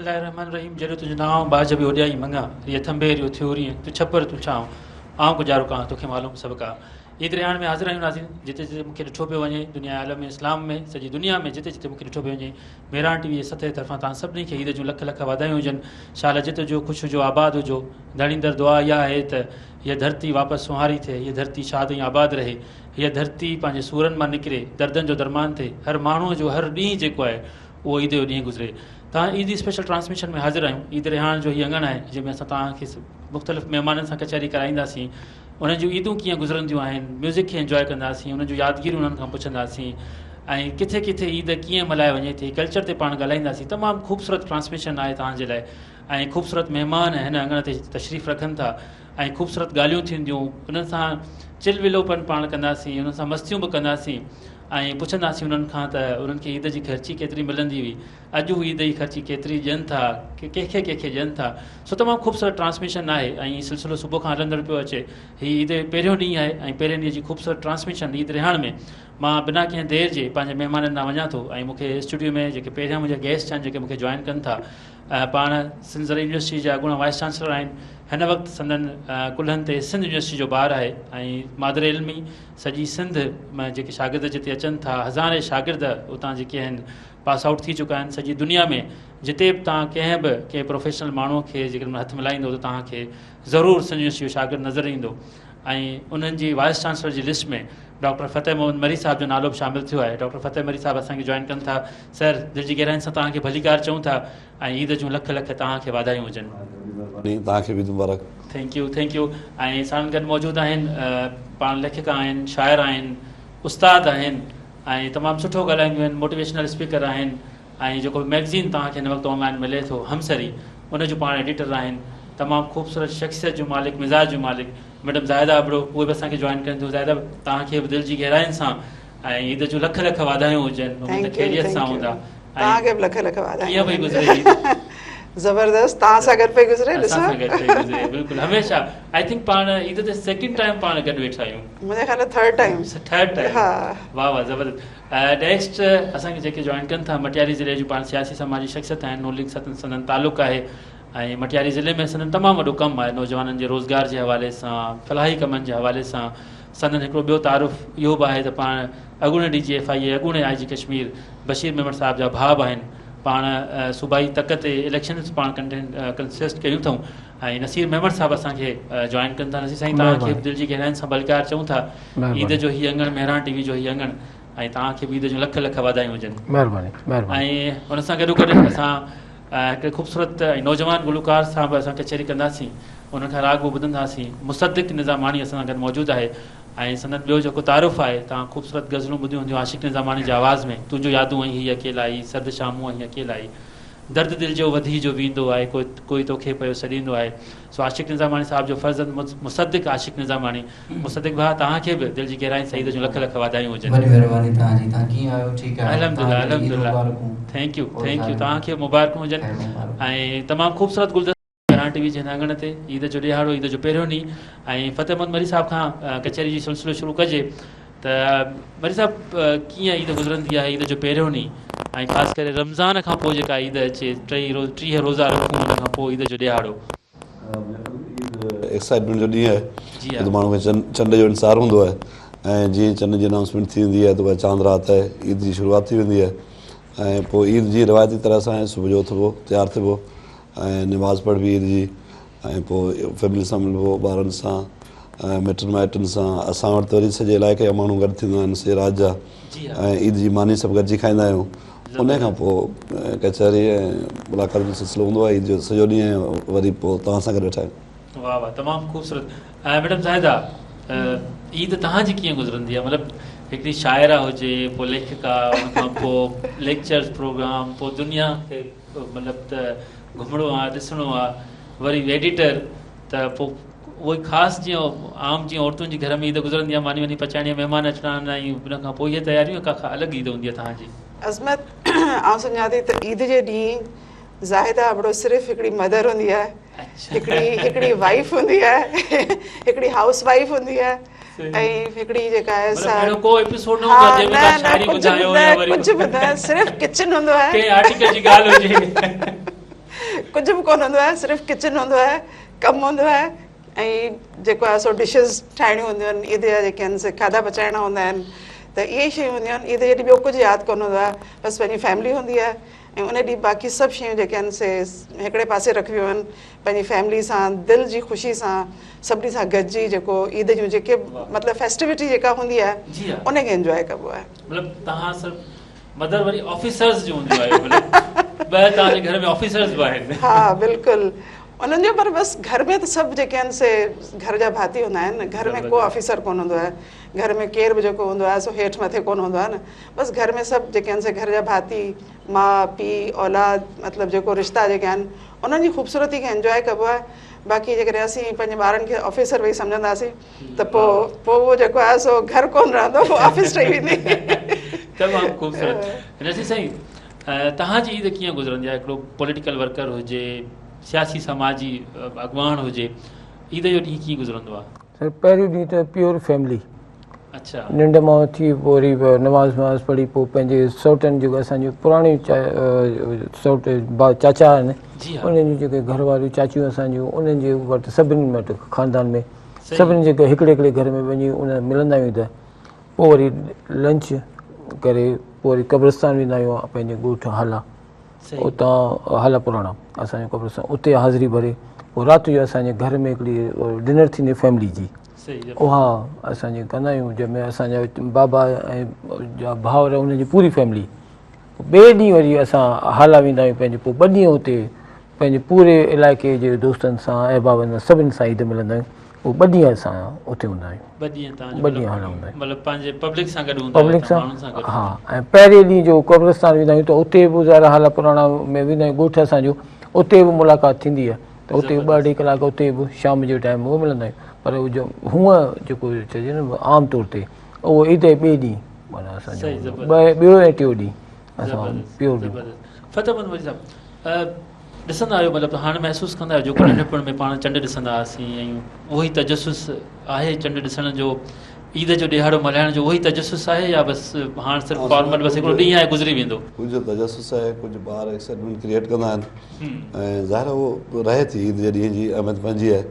बिस्मिल्लाहिर्रहमानिर्रहीम। जॾहिं तुंहिंजो नाम बाज बि ओॾिया ई मंगा, ये थंबेर यो थ्योरी तू छपर तू छाऊं आऊं गुज़ारो कहां तोखे मालूम सभु का। ईद रिहाण में हाज़िर आहियूं नाज़रीन, जिते जिते मूंखे ॾिठो पियो वञे दुनिया आलम में इस्लाम में सॼी दुनिया में जिते जिते मूंखे ॾिठो पियो वञे, मेहरान टीवी जे सतह तरफ़ां तव्हां सभिनी खे ईद जूं लख लख वाधायूं हुजनि। शाल जित जो ख़ुशि हुजो आबाद हुजो। धड़ींदड़ दुआ इहा आहे त हीअ धरती वापसि सुहारी थिए, हीअ धरती शाद ऐं आबाद रहे, हीअ धरती पंहिंजे सूरनि मां निकिरे, दर्दनि जो दरमान थिए, हर माण्हूअ जो हर ॾींहुं जेको आहे उहो ईद जो ॾींहुं गुज़रे। तव्हां ईद स्पेशल ट्रांसमिशन में हाज़िर आहियूं। ईद रिहाण जो हीअ अंगण आहे जंहिंमें असां तव्हांखे मुख़्तलिफ़ महिमाननि सां कचहरी कराईंदासीं, उन्हनि जूं ईदूं कीअं गुज़रंदियूं आहिनि, म्यूज़िक खे इंजॉय कंदासीं, उन्हनि जूं यादगिरियूं उन्हनि खां पुछंदासीं, ऐं किथे किथे ईद कीअं मल्हाए वञे थी, कल्चर ते पाण ॻाल्हाईंदासीं। तमामु ख़ूबसूरत ट्रांसमिशन आहे तव्हांजे लाइ, ऐं ख़ूबसूरत महिमान हिन अंगण ते तशरीफ़ रखनि था, ऐं ख़ूबसूरत ॻाल्हियूं थींदियूं, उन्हनि सां चिल विलोपन पाण कंदासीं, उन्हनि सां मस्तियूं बि कंदासीं, ऐं पुछंदासीं उन्हनि खां त उन्हनि खे ईद जी ख़र्ची केतिरी मिलंदी हुई, अॼु हू ईद जी ख़र्ची केतिरी ॾियनि था, कंहिंखे कंहिंखे ॾियनि था। सो तमामु ख़ूबसूरत ट्रांसमिशन आहे, ऐं हीउ सिलसिलो सुबुह खां हलंदड़ पियो अचे। हीउ ईद पहिरियों ॾींहुं आहे, ऐं पहिरें ॾींहं जी ख़ूबसूरत ट्रांसमिशन ईद रिहाण में मां बिना कंहिं देरि जे पंहिंजे महिमाननि ॾांहुं वञा थो, ऐं मूंखे स्टूडियो में जेके पहिरियां मुंहिंजा गेस्ट आहिनि जेके मूंखे जॉइन कनि था, पाण सिंध ज़र यूनिवर्सिटी जा अॻूणा वाइस चांसलर आहिनि। हिन वक़्तु संदन कुल्हनि ते सिंध यूनिवर्सिटी जो ॿारु आहे, ऐं मादर इल्मी सॼी सिंध में जेके शागिर्द जिते अचनि था, हज़ारे शागिर्द उतां जेके आहिनि पास आउट थी चुका आहिनि सॼी दुनिया में। जिते बि तव्हां कंहिं प्रोफेशनल माण्हूअ खे जेकॾहिं हथु मिलाईंदो त तव्हांखे ज़रूरु सिंध यूनिवर्सिटी जो शागिर्द नज़र ईंदो, ऐं उन्हनि जी वाइस चांसलर जी लिस्ट में डॉक्टर फ़तेह मोहम्मद मरी साहब जो नालो बि शामिलु थियो आहे। डॉक्टर फ़तेह मरी साहब असांखे जॉइन कनि था। सर, दिलि जी गहराइनि सां तव्हांखे भलीकार चऊं था, ऐं ईद जूं लख लख तव्हांखे वाधायूं हुजनि। तव्हांखे बि मुबारक। Thank U. ऐं साण गॾु मौजूदु आहिनि पाण लेखिका आहिनि, शाइर आहिनि, उस्ताद आहिनि, ऐं तमामु सुठो ॻाल्हाईंदियूं आहिनि, मोटिवेशनल स्पीकर आहिनि, ऐं जेको मैगज़ीन तव्हांखे हिन वक़्तु ऑनलाइन मिले थो हमसरी, उन जो पाण एडिटर आहिनि। तमामु ख़ूबसूरत शख़्सियत जो मालिक, मिज़ाज जो मालिक मैडम ज़ाहिदा अबड़ो, उहे बि असांखे जॉइन कनि थियूं। ज़ाहिदा, तव्हांखे बि दिलि जी गहराइनि सां ऐं ईद जूं लख लख वाधायूं हुजनि, ख़ैरियत सां हूंदा। तव्हांखे बि लख लख वाधायूं। कीअं पई गुज़रे? ज़बरदस्त, तव्हां सां गॾु पई गुज़रे। बिल्कुलु हमेशह आई थिंक पाण ईद ते सेकेंड टाइम पाण गॾु वेठा आहियूं, मुंहिंजे ख़्याल थर्ड टाइम। हा, वाह ज़बरदस्त। नेक्स्ट असांखे जेके जॉइन कनि था मटियारी ज़िले जूं पाण सियासी समाजी शख़्सियत आहिनि, नून लीग संदन तालुक़ु आहे, ऐं मटियारी ज़िले में संदन तमामु वॾो कमु आहे नौजवाननि जे रोज़गार जे हवाले सां, फलाही कमनि जे हवाले सां। संदन हिकिड़ो ॿियो तारुफ़ इहो बि आहे त पाण अॻूणे DGFI अॻूणे IG कश्मीर बशीर मेमण साहिब जा भाउ आहिनि। पाण सूबाई तक ते इलेक्शन पाण कंटेस्ट कयूं अथऊं, ऐं नसीर मेमण साहिबु असांखे जॉइन कनि था। नसीर साईं, तव्हांखे दिलि जी गहराइनि सां भलकार चऊं था। ईद जो हीउ अंगण, मेहरान टीवी जो हीउ अंगण, ऐं तव्हांखे बि ईद जूं लख लख वाधायूं हुजनि। ऐं हुन सां गॾोगॾु असां हिकिड़े ख़ूबसूरत ऐं नौजवान गुलकार सां बि असां कचहरी कंदासीं, उनखां राग बि ॿुधंदासीं। मुसद्दिक़ निज़ामानी असां सां गॾु मौजूदु आहे, ऐं संदन ॿियो जेको तारुफ़ आहे, तव्हां ख़ूबसूरत गज़लूं ॿुधियूं हूंदियूं आशिक़ निज़ामानी जी आवाज़ में, तुंहिंजो यादूं आई हीअ अकेला आई, सर्द शामूं आई अकेला आई, दर्द दिलि जो वधी जो वेंदो आहे, कोई तोखे पियो सॾींदो आहे। सो आशिक़ निज़ामानी साहिब जो फर्ज़ंद मुसद्दिक़ आशिक़ निज़ामानी। मुसद्दिक़ भाउ, तव्हांखे बि दिलि जी गहराई सां ईद जूं लख लख वाधायूं हुजनि। अल्हम्दुलिल्लाह। Thank U. तव्हांखे मुबारकूं हुजनि। ऐं तमामु ख़ूबसूरत गुलदस्ता मेहरान टीवी जे हिन अंगण ते ईद जो ॾियारो, ईद जो पहिरियों ॾींहुं। ऐं फ़तेह मोहम्मद मरी साहिब खां कचहरी जी सिलसिलो शुरू कजे त मरी साहिब, कीअं ईद गुज़रंदी आहे ईद जो पहिरियों ॾींहुं, ऐं ख़ासि करे रमज़ान खां पोइ जेका ईद अचे, 30 रोज़ा रखूं, उन खां पोइ ईद जो ॾियारो? एक्साइटमेंट जो ॾींहुं आहे, माण्हू खे चंड जो इंतज़ारु हूंदो आहे, ऐं जीअं चंड जी अनाउंसमेंट थी वेंदी आहे त उहा चांद राति आहे, ईद जी शुरूआति थी वेंदी आहे। ऐं पोइ ईद जी रिवायती तरह सां सुबुह जो उथिबो, तयारु थिबो, ऐं निमाज़ पढ़बी ईद जी, ऐं पोइ फैमिली सां मिलिबो, ॿारनि सां, मिटनि माइटनि सां। असां वटि त वरी सॼे इलाइक़े जा माण्हू गॾु थींदा आहिनि, सॼे राज्य जा, ऐं ईद जी मानी सभु गॾिजी खाईंदा आहियूं। उन खां पोइ कचहरी ऐं मुलाक़ात जो सिलसिलो हूंदो आहे ईद जो सॼो ॾींहुं, वरी पोइ तव्हां सां गॾु वेठा आहियूं। वाह, तमामु ख़ूबसूरत। मैडम ज़ाहिदा, ईद तव्हांजी कीअं गुज़रंदी आहे? मतिलबु हिकिड़ी शाइरा हुजे, पोइ लेखिका, उनखां पोइ लेक्चर्स प्रोग्राम, पोइ दुनिया खे मतिलबु त घुमणो आहे, ॾिसणो आहे, वरी एडिटर, त पोइ उहो ख़ासि जीअं आम जीअं औरतुनि जी घर में ईद गुज़रंदी आहे, मानी वञी पचाइणी, महिमान अचणा आहिनि, ऐं उनखां पोइ इहे तयारियूं का अलॻि ईद हूंदी आहे तव्हांजी? अज़मत, आउं सम्झां थी त ईद जे ॾींहुं ज़ाहिदा अबड़ो सिर्फ़ु हिकिड़ी मदर हूंदी आहे, हिकिड़ी वाइफ हूंदी आहे, हिकिड़ी हाउस वाइफ हूंदी आहे, ऐं हिकिड़ी जेका आहे कुझु बि न, सिर्फ़ु किचन हूंदो आहे। कुझु बि कोन हूंदो आहे, सिर्फ़ु किचन हूंदो आहे, कमु हूंदो आहे ऐं जेको आहे सो डिशिस ठाहिणियूं हूंदियूं आहिनि, ईद जा जेके आहिनि से खाधा पचाइणा हूंदा आहिनि, त इहे ई शयूं हूंदियूं आहिनि। ईद जे ॾींहुं ॿियो कुझु यादि कोन हूंदो आहे, बसि पंहिंजी फैमिली हूंदी आहे ऐं उन ॾींहुं बाक़ी सभु शयूं जेके आहिनि से हिकिड़े पासे रखिबियूं आहिनि, पंहिंजी फैमिली सां दिलि जी ख़ुशी सां सभिनी सां गॾिजी जेको ईद जूं जेके मतिलबु फेस्टिविटी जेका हूंदी आहे उनखे इंजॉय कबो आहे। मतिलबु तव्हां सिर्फ़ु मदर वरी ऑफिसर्स जो हूंदियूं आहियो, मतिलबु ॿ तव्हांजे घर में ऑफिसर्स बि आहिनि। हा बिल्कुलु, उन्हनि जो पर बसि घर में त सभु जेके आहिनि से घर जा भाती हूंदा आहिनि, घर में को ऑफिसर कोन हूंदो आहे, घर में केर बि जेको हूंदो आहे सो हेठि मथे कोन हूंदो आहे न, बसि घर में सभु जेके आहिनि से घर जा भाती, माउ पीउ औलाद, मतिलबु जेको रिश्ता जेके आहिनि उन्हनि जी ख़ूबसूरती खे इंजॉय कबो आहे। बाक़ी जेकॾहिं असीं पंहिंजे ॿारनि खे ऑफिसर वेही सम्झंदासीं त पोइ उहो जेको आहे सो घर कोन रहंदो, ऑफिस ठही वेंदी। तमामु ख़ूबसूरत। नसीर साईं, तव्हांजी ईद कीअं गुज़रंदी आहे? हिकिड़ो पॉलिटिकल वर्कर हुजे, सियासी समाजी अॻुवान हुजे, ईद जो ॾींहुं कीअं गुज़रंदो आहे? सर पहिरियों ॾींहुं त प्योर फैमिली, अच्छा, निंड मां उथी पोइ वरी नमाज़ वमाज़ पढ़ी पोइ पंहिंजे सौटनि जेको असांजो पुराणी सौट चाचा आहिनि उन्हनि जूं जेके घर वारियूं चाचियूं असांजूं उन्हनि जे वटि सभिनी वटि ख़ानदान में सभिनी जेके हिकिड़े हिकिड़े घर में वञी उन मिलंदा आहियूं त पोइ वरी लंच करे पोइ वरी कब्रिस्तान वेंदा आहियूं पंहिंजे ॻोठु हाला, उतां हाला पुराणा असांजो कब्रिस्तान, उते हाज़िरी भरे पोइ राति जो असांजे घर में हिकिड़ी डिनर थींदी फैमिली जी, उहा असांजे कंदा आहियूं, जंहिंमें असांजा बाबा ऐं भाउर उनजी पूरी फैमिली। ॿिए ॾींहुं वरी असां हाला वेंदा आहियूं पंहिंजे, पोइ ॿ ॾींहं उते पंहिंजे पूरे इलाइक़े जे दोस्तनि सां अहबाबनि सां सभिनि सां ईद मिलंदा आहियूं, पोइ ॿ ॾींहं असां उते हूंदा आहियूं, ॿ ॾींहं हाला हूंदा आहियूं पब्लिक सां। हा, ऐं पहिरें ॾींहुं जो कब्रिस्तान वेंदा आहियूं त उते बि ज़ाहिर हाला पुराणा में वेंदा आहियूं, ॻोठु असांजो उते बि मुलाक़ात थींदी आहे, त उते 2-2.5 कलाक उते बि शाम जे टाइम उहो मिलंदा आहियूं। पर जो हूअं जेको चइजे न आम तौर ते उहो ईद जे ॿिए ॾींहुं माना असांजो ॿियो ऐं टियों ॾींहुं असां प्योर ॾिसंदा आहियो, मतिलबु हाणे महसूसु कंदा आहियो जेको नंढपण में पाण चंडु ॾिसंदा हुआसीं ऐं उहो ई तजसुस आहे चंडु ॾिसण जो, ईद जो ॾिहाड़ो मल्हाइण जो उहो ई तजसुस आहे या बसि हाणे सिर्फ़ु फॉर्मल बसि हिकिड़ो ॾींहुं आहे गुज़री वेंदो? कुझु तजसुस आहे, कुझु ॿार एक्साइटमेंट क्रिएट कंदा आहिनि ऐं ज़ाहिर उहो रहे थी ईद जे ॾींहं जी अहमियत पंहिंजी आहे।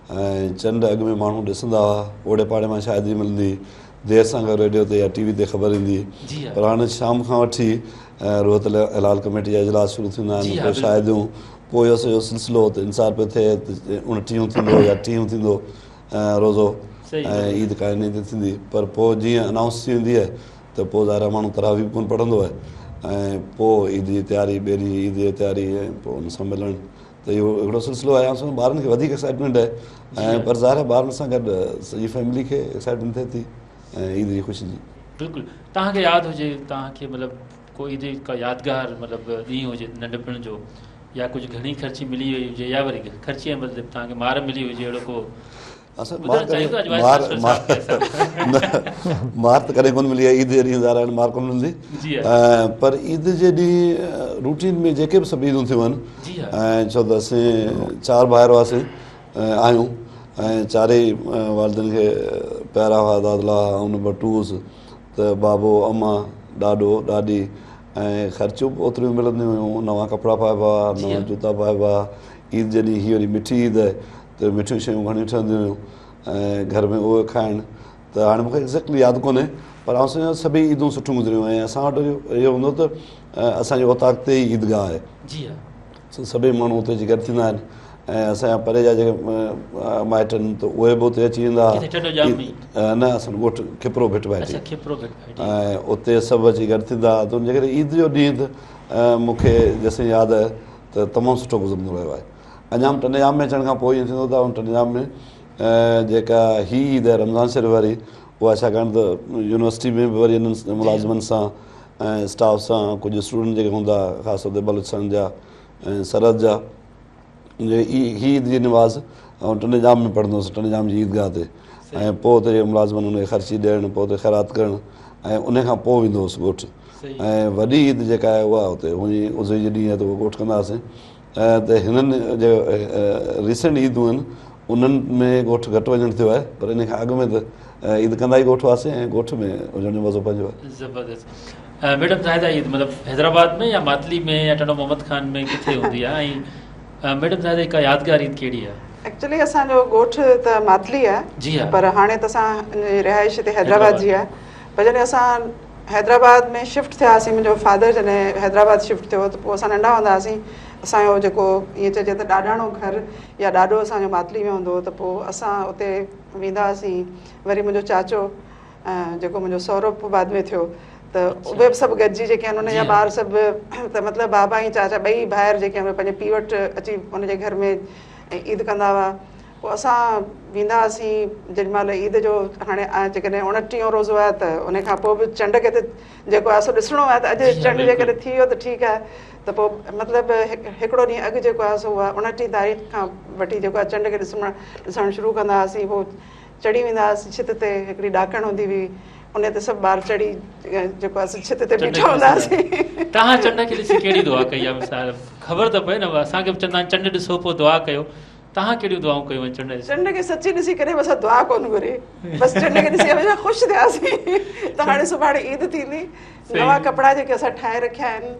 ऐं चंड अॻु में माण्हू ॾिसंदा हुआ, ओड़े पाड़े मां शायदि मिलंदी, देरि सां गॾु रेडियो ते या टीवी ते ख़बर ईंदी, पर हाणे शाम खां वठी रोहत हिलाल कमेटी जा इजलास शुरू थींदा आहिनि, पोइ शायदियूं पोइ इहो सॼो सिलसिलो त इंसार पियो थिए, 29 थींदो या 30 थींदो रोज़ो ऐं ईद काइन ईद थींदी, पर पोइ जीअं अनाउंस थी वेंदी आहे त पोइ ज़ाहिर माण्हू तरावी बि कोन पढ़ंदो आहे ऐं पोइ ईद जी तयारी, ॿिए ॾींहुं ईद जी तयारी ऐं पोइ हुन सां मिलणु, त इहो हिकिड़ो सिलसिलो आहे। ॿारनि खे वधीक एक्साइटमेंट आहे ऐं पर ज़ाहिर ॿारनि सां गॾु सॼी फैमिली खे एक्साइटमेंट थिए थी ऐं ईद जी ख़ुशी जी। बिल्कुलु, तव्हांखे यादि हुजे, तव्हांखे मतिलबु को ईद का यादगार मतिलबु ॾींहुं हुजे नंढपण जो, या कुझु घणी ख़र्ची मिली वई हुजे या वरी ख़र्ची जे मतिलबु तव्हांखे मार मिली हुजे, अहिड़ो को? मार त कॾहिं कोन मिली आहे, ईद जे ॾींहुं ज़ाहिर मार कोन मिलंदी, पर ईद जे ॾींहुं रूटीन में जेके बि सभु ईदूं थियूं आहिनि ऐं छो त असीं 4 भाइर हुआसीं आहियूं ऐं चारई वालिदनि खे प्यारा हुआ, दादला उन बटूस त बाबो अम्मा ॾाॾो ॾाॾी ऐं ख़र्चियूं बि ओतिरियूं मिलंदियूं हुयूं, नवां कपिड़ा पाइबा, नवां जूता पाइबा। ईद जे ॾींहुं हीअ वरी मिठी ईद आहे त मिठियूं शयूं घणियूं ठहंदियूं हुयूं ऐं घर में उहे खाइणु, त हाणे मूंखे एक्ज़ेक्टली यादि कोन्हे, पर आउं सम्झां सभई ईदूं सुठियूं गुज़रियूं ऐं असां वटि इहो हूंदो त असांजे ओताक ते ई ईदगाह आहे, सभई माण्हू उते अची गॾु थींदा आहिनि ऐं असांजा परे जा जेके माइट आहिनि त उहे बि उते अची वेंदा, न असांजो ॻोठु खिपरो भिट भाइटी ऐं उते सभु अची गॾु थींदा, त उन जे करे ईद जो ॾींहुं त मूंखे जेसिताईं यादि आहे त तमामु सुठो गुज़रंदो रहियो आहे। अञा बि टंडजाम में अचण खां पोइ ईअं थींदो त टंडजाम में जेका हीअ ईद आहे रमज़ान शरीफ़ वारी, उहा छाकाणि त यूनिवर्सिटी में बि वरी इन्हनि मुलाज़िमनि सां ऐं स्टाफ सां कुझु स्टूडेंट जेके हूंदा ख़ासि तौर ते बलूचिस्तान जा ऐं सरहद जा, हीअ ईद जी नमाज़ ऐं टंडजाम में पढ़ंदो हुउसि, टंडजाम जी ईदगाह ते, ऐं पोइ उते मुलाज़िमनि उनखे ख़र्ची ॾियणु, पोइ उते ख़ैरात करणु ऐं उन खां पोइ वेंदो हुउसि ॻोठु। ऐं वॾी ईद जेका आहे उहा हुते हुई उज़वी जे ॾींहुं आहे त उहो ॻोठु कंदा हुआसीं, त हिननि जे रिसेंट ईदूं आहिनि उन्हनि में ॻोठु घटि वञणु थियो आहे, पर इन खां अॻु में त ईद कंदा ई ॻोठु हुआसीं ऐं ॻोठ में हुजण जो मज़ो पंहिंजो आहे। ज़बरदस्त। मैडम ज़ाहिदा ईद मतिलबु हैदराबाद में या मातली में या टंडो मोहम्मद ख़ान में किथे हूंदी आहे, ऐं मैडम ज़ाहिदा का यादगार ईद कहिड़ी आहे? एक्चुअली असांजो ॻोठु त मातली जी आहे, हा। पर हाणे त असां रिहाइश हिते हैदराबाद जी आहे। पर जॾहिं असां हैदराबाद में शिफ्ट थियासीं, मुंहिंजो फादर जॾहिं हैदराबाद शिफ्ट थियो त पोइ असां नंढा हूंदा हुआसीं, असांजो जेको ईअं चइजे त ॾाॾाणो घर या ॾाॾो असांजो मातली में हूंदो हो, त पोइ असां उते वेंदा हुआसीं। वरी मुंहिंजो चाचो जेको मुंहिंजो सहुरो पोइ बाद में थियो, त उहे बि सभु गॾिजी जेके आहिनि उनजा ॿार सभु, त मतिलबु बाबा ऐं चाचा ॿई ॿाहिरि जेके आहिनि पंहिंजे पीउ वटि अची उनजे घर में ईद कंदा हुआ। पोइ असां वेंदा हुआसीं जेॾी महिल ईद जो हाणे जेकॾहिं 29 रोज़ो आहे त उन खां पोइ बि चंड खे त जेको आहे सो ॾिसणो आहे, त अॼु चंड जेकॾहिं थी वियो त ठीकु आहे। त पोइ मतिलबु हिकिड़ो ॾींहुं अॻु जेको आहे सो उहा 29 तारीख़ खां वठी जेको आहे चंड खे ॾिसणु शुरू कंदा हुआसीं। पोइ चढ़ी वेंदा हुआसीं छित ते, हिकिड़ी ॾाकण हूंदी हुई, उन ते सभु ॿार चढ़ी जेको आहे छित ते बीठा हूंदा हुआसीं। तव्हां चंड खे ॾिसी कहिड़ी दुआ कई आहे? मिसाल ख़बर त पए न, असांखे बि चवंदा आहिनि चंड ॾिसो पोइ दुआ कयो, तव्हां कहिड़ियूं दुआऊं कयूं आहिनि चंड? चंड खे सची ॾिसी करे बसि दुआ कोन घुरी, बसि चंड खे ॾिसी हमेशह ख़ुशि थियासीं त हाणे सुभाणे ईद थींदी। नवां कपिड़ा जेके असां ठाहे रखिया आहिनि,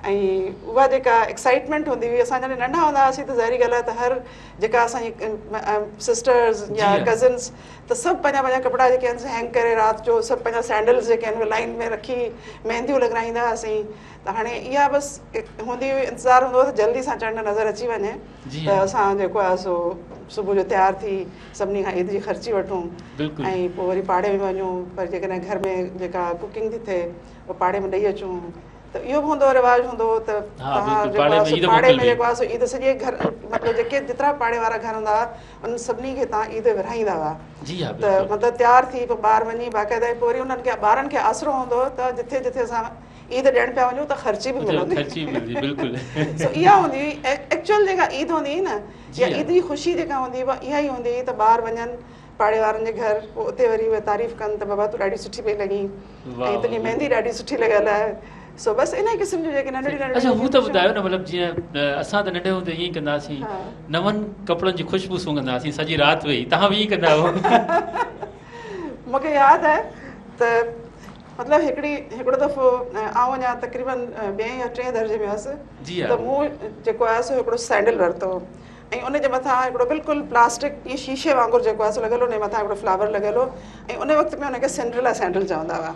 ऐं उहा जेका एक्साइटमेंट हूंदी हुई। असां जॾहिं नंढा हूंदा हुआसीं त ज़ाहिरी ॻाल्हि आहे त हर जेका असांजी सिस्टर्स या कज़न्स त सभु पंहिंजा पंहिंजा कपिड़ा जेके आहिनि हैंग करे राति जो सभु पंहिंजा सैंडल्स जेके आहिनि लाइन में रखी मेहंदियूं लॻाईंदा हुआसीं। त हाणे इहा बसि हूंदी हुई, इंतज़ारु हूंदो हो त जल्दी सां चंड नज़र अची वञे त असां जेको आहे सो सुबुह जो तयारु थी सभिनी खां ईद जी ख़र्ची वठूं ऐं पोइ वरी पाड़े में वञूं। पर जेकॾहिं घर में जेका कुकिंग थी थिए उहो पाड़े में ॾेई अचूं, त इहो बि हूंदो रिवाज़ु हूंदो हो त तव्हां जेको आहे सो पाड़े में जेको आहे सो ईद सॼे घर मतिलबु जेके जेतिरा पाड़े वारा घर हूंदा हुआ उन सभिनी खे तव्हां ईद विराईंदा हुआ। त मतिलबु तयारु थी पोइ ॿार वञी बाक़ाइदा पोइ वरी उन्हनि खे ॿारनि खे आसिरो हूंदो हो त जिथे जिथे असां ईद ॾियणु पिया वञूं त ख़र्ची बि मिलंदी। सो इहा हूंदी हुई एक्चुअल जेका ईद हूंदी हुई न, या ईद जी ख़ुशी जेका हूंदी हुई इहा ई हूंदी हुई त ॿार वञनि पाड़े वारनि जे घर, पोइ उते वरी उहे तारीफ़ कनि त बाबा तूं ॾाढी सुठी पई लॻी ऐं तुंहिंजी मेहंदी ॾाढी सुठी लॻियल आहे। सो बसि इन क़िस्म जूं जेके नंढड़ी नंढड़ी। अच्छा, हू त ॿुधायो न, मतिलबु जीअं असां त नंढे हूंदे ईअं कंदा हुआसीं, नवनि कपिड़नि जी ख़ुशबू सूंघंदा हुआसीं सॼी राति वेही, तव्हां बि ईअं कंदा हुओ? मूंखे यादि आहे त मतिलबु हिकिड़ो दफ़ो आउं अञा तक़रीबन 2 या 3 दर्जे में हुअसि, त मूं जेको आहे सो हिकिड़ो सैंडल वरितो ऐं उनजे मथां हिकिड़ो बिल्कुलु प्लास्टिक ईअं शीशे वांगुरु जेको आहे सो लॻियल हो, उन मथां हिकिड़ो फ्लावर लॻियल हो ऐं उन वक़्त में उनखे सिंड्रेला सैंडल चवंदा हुआ।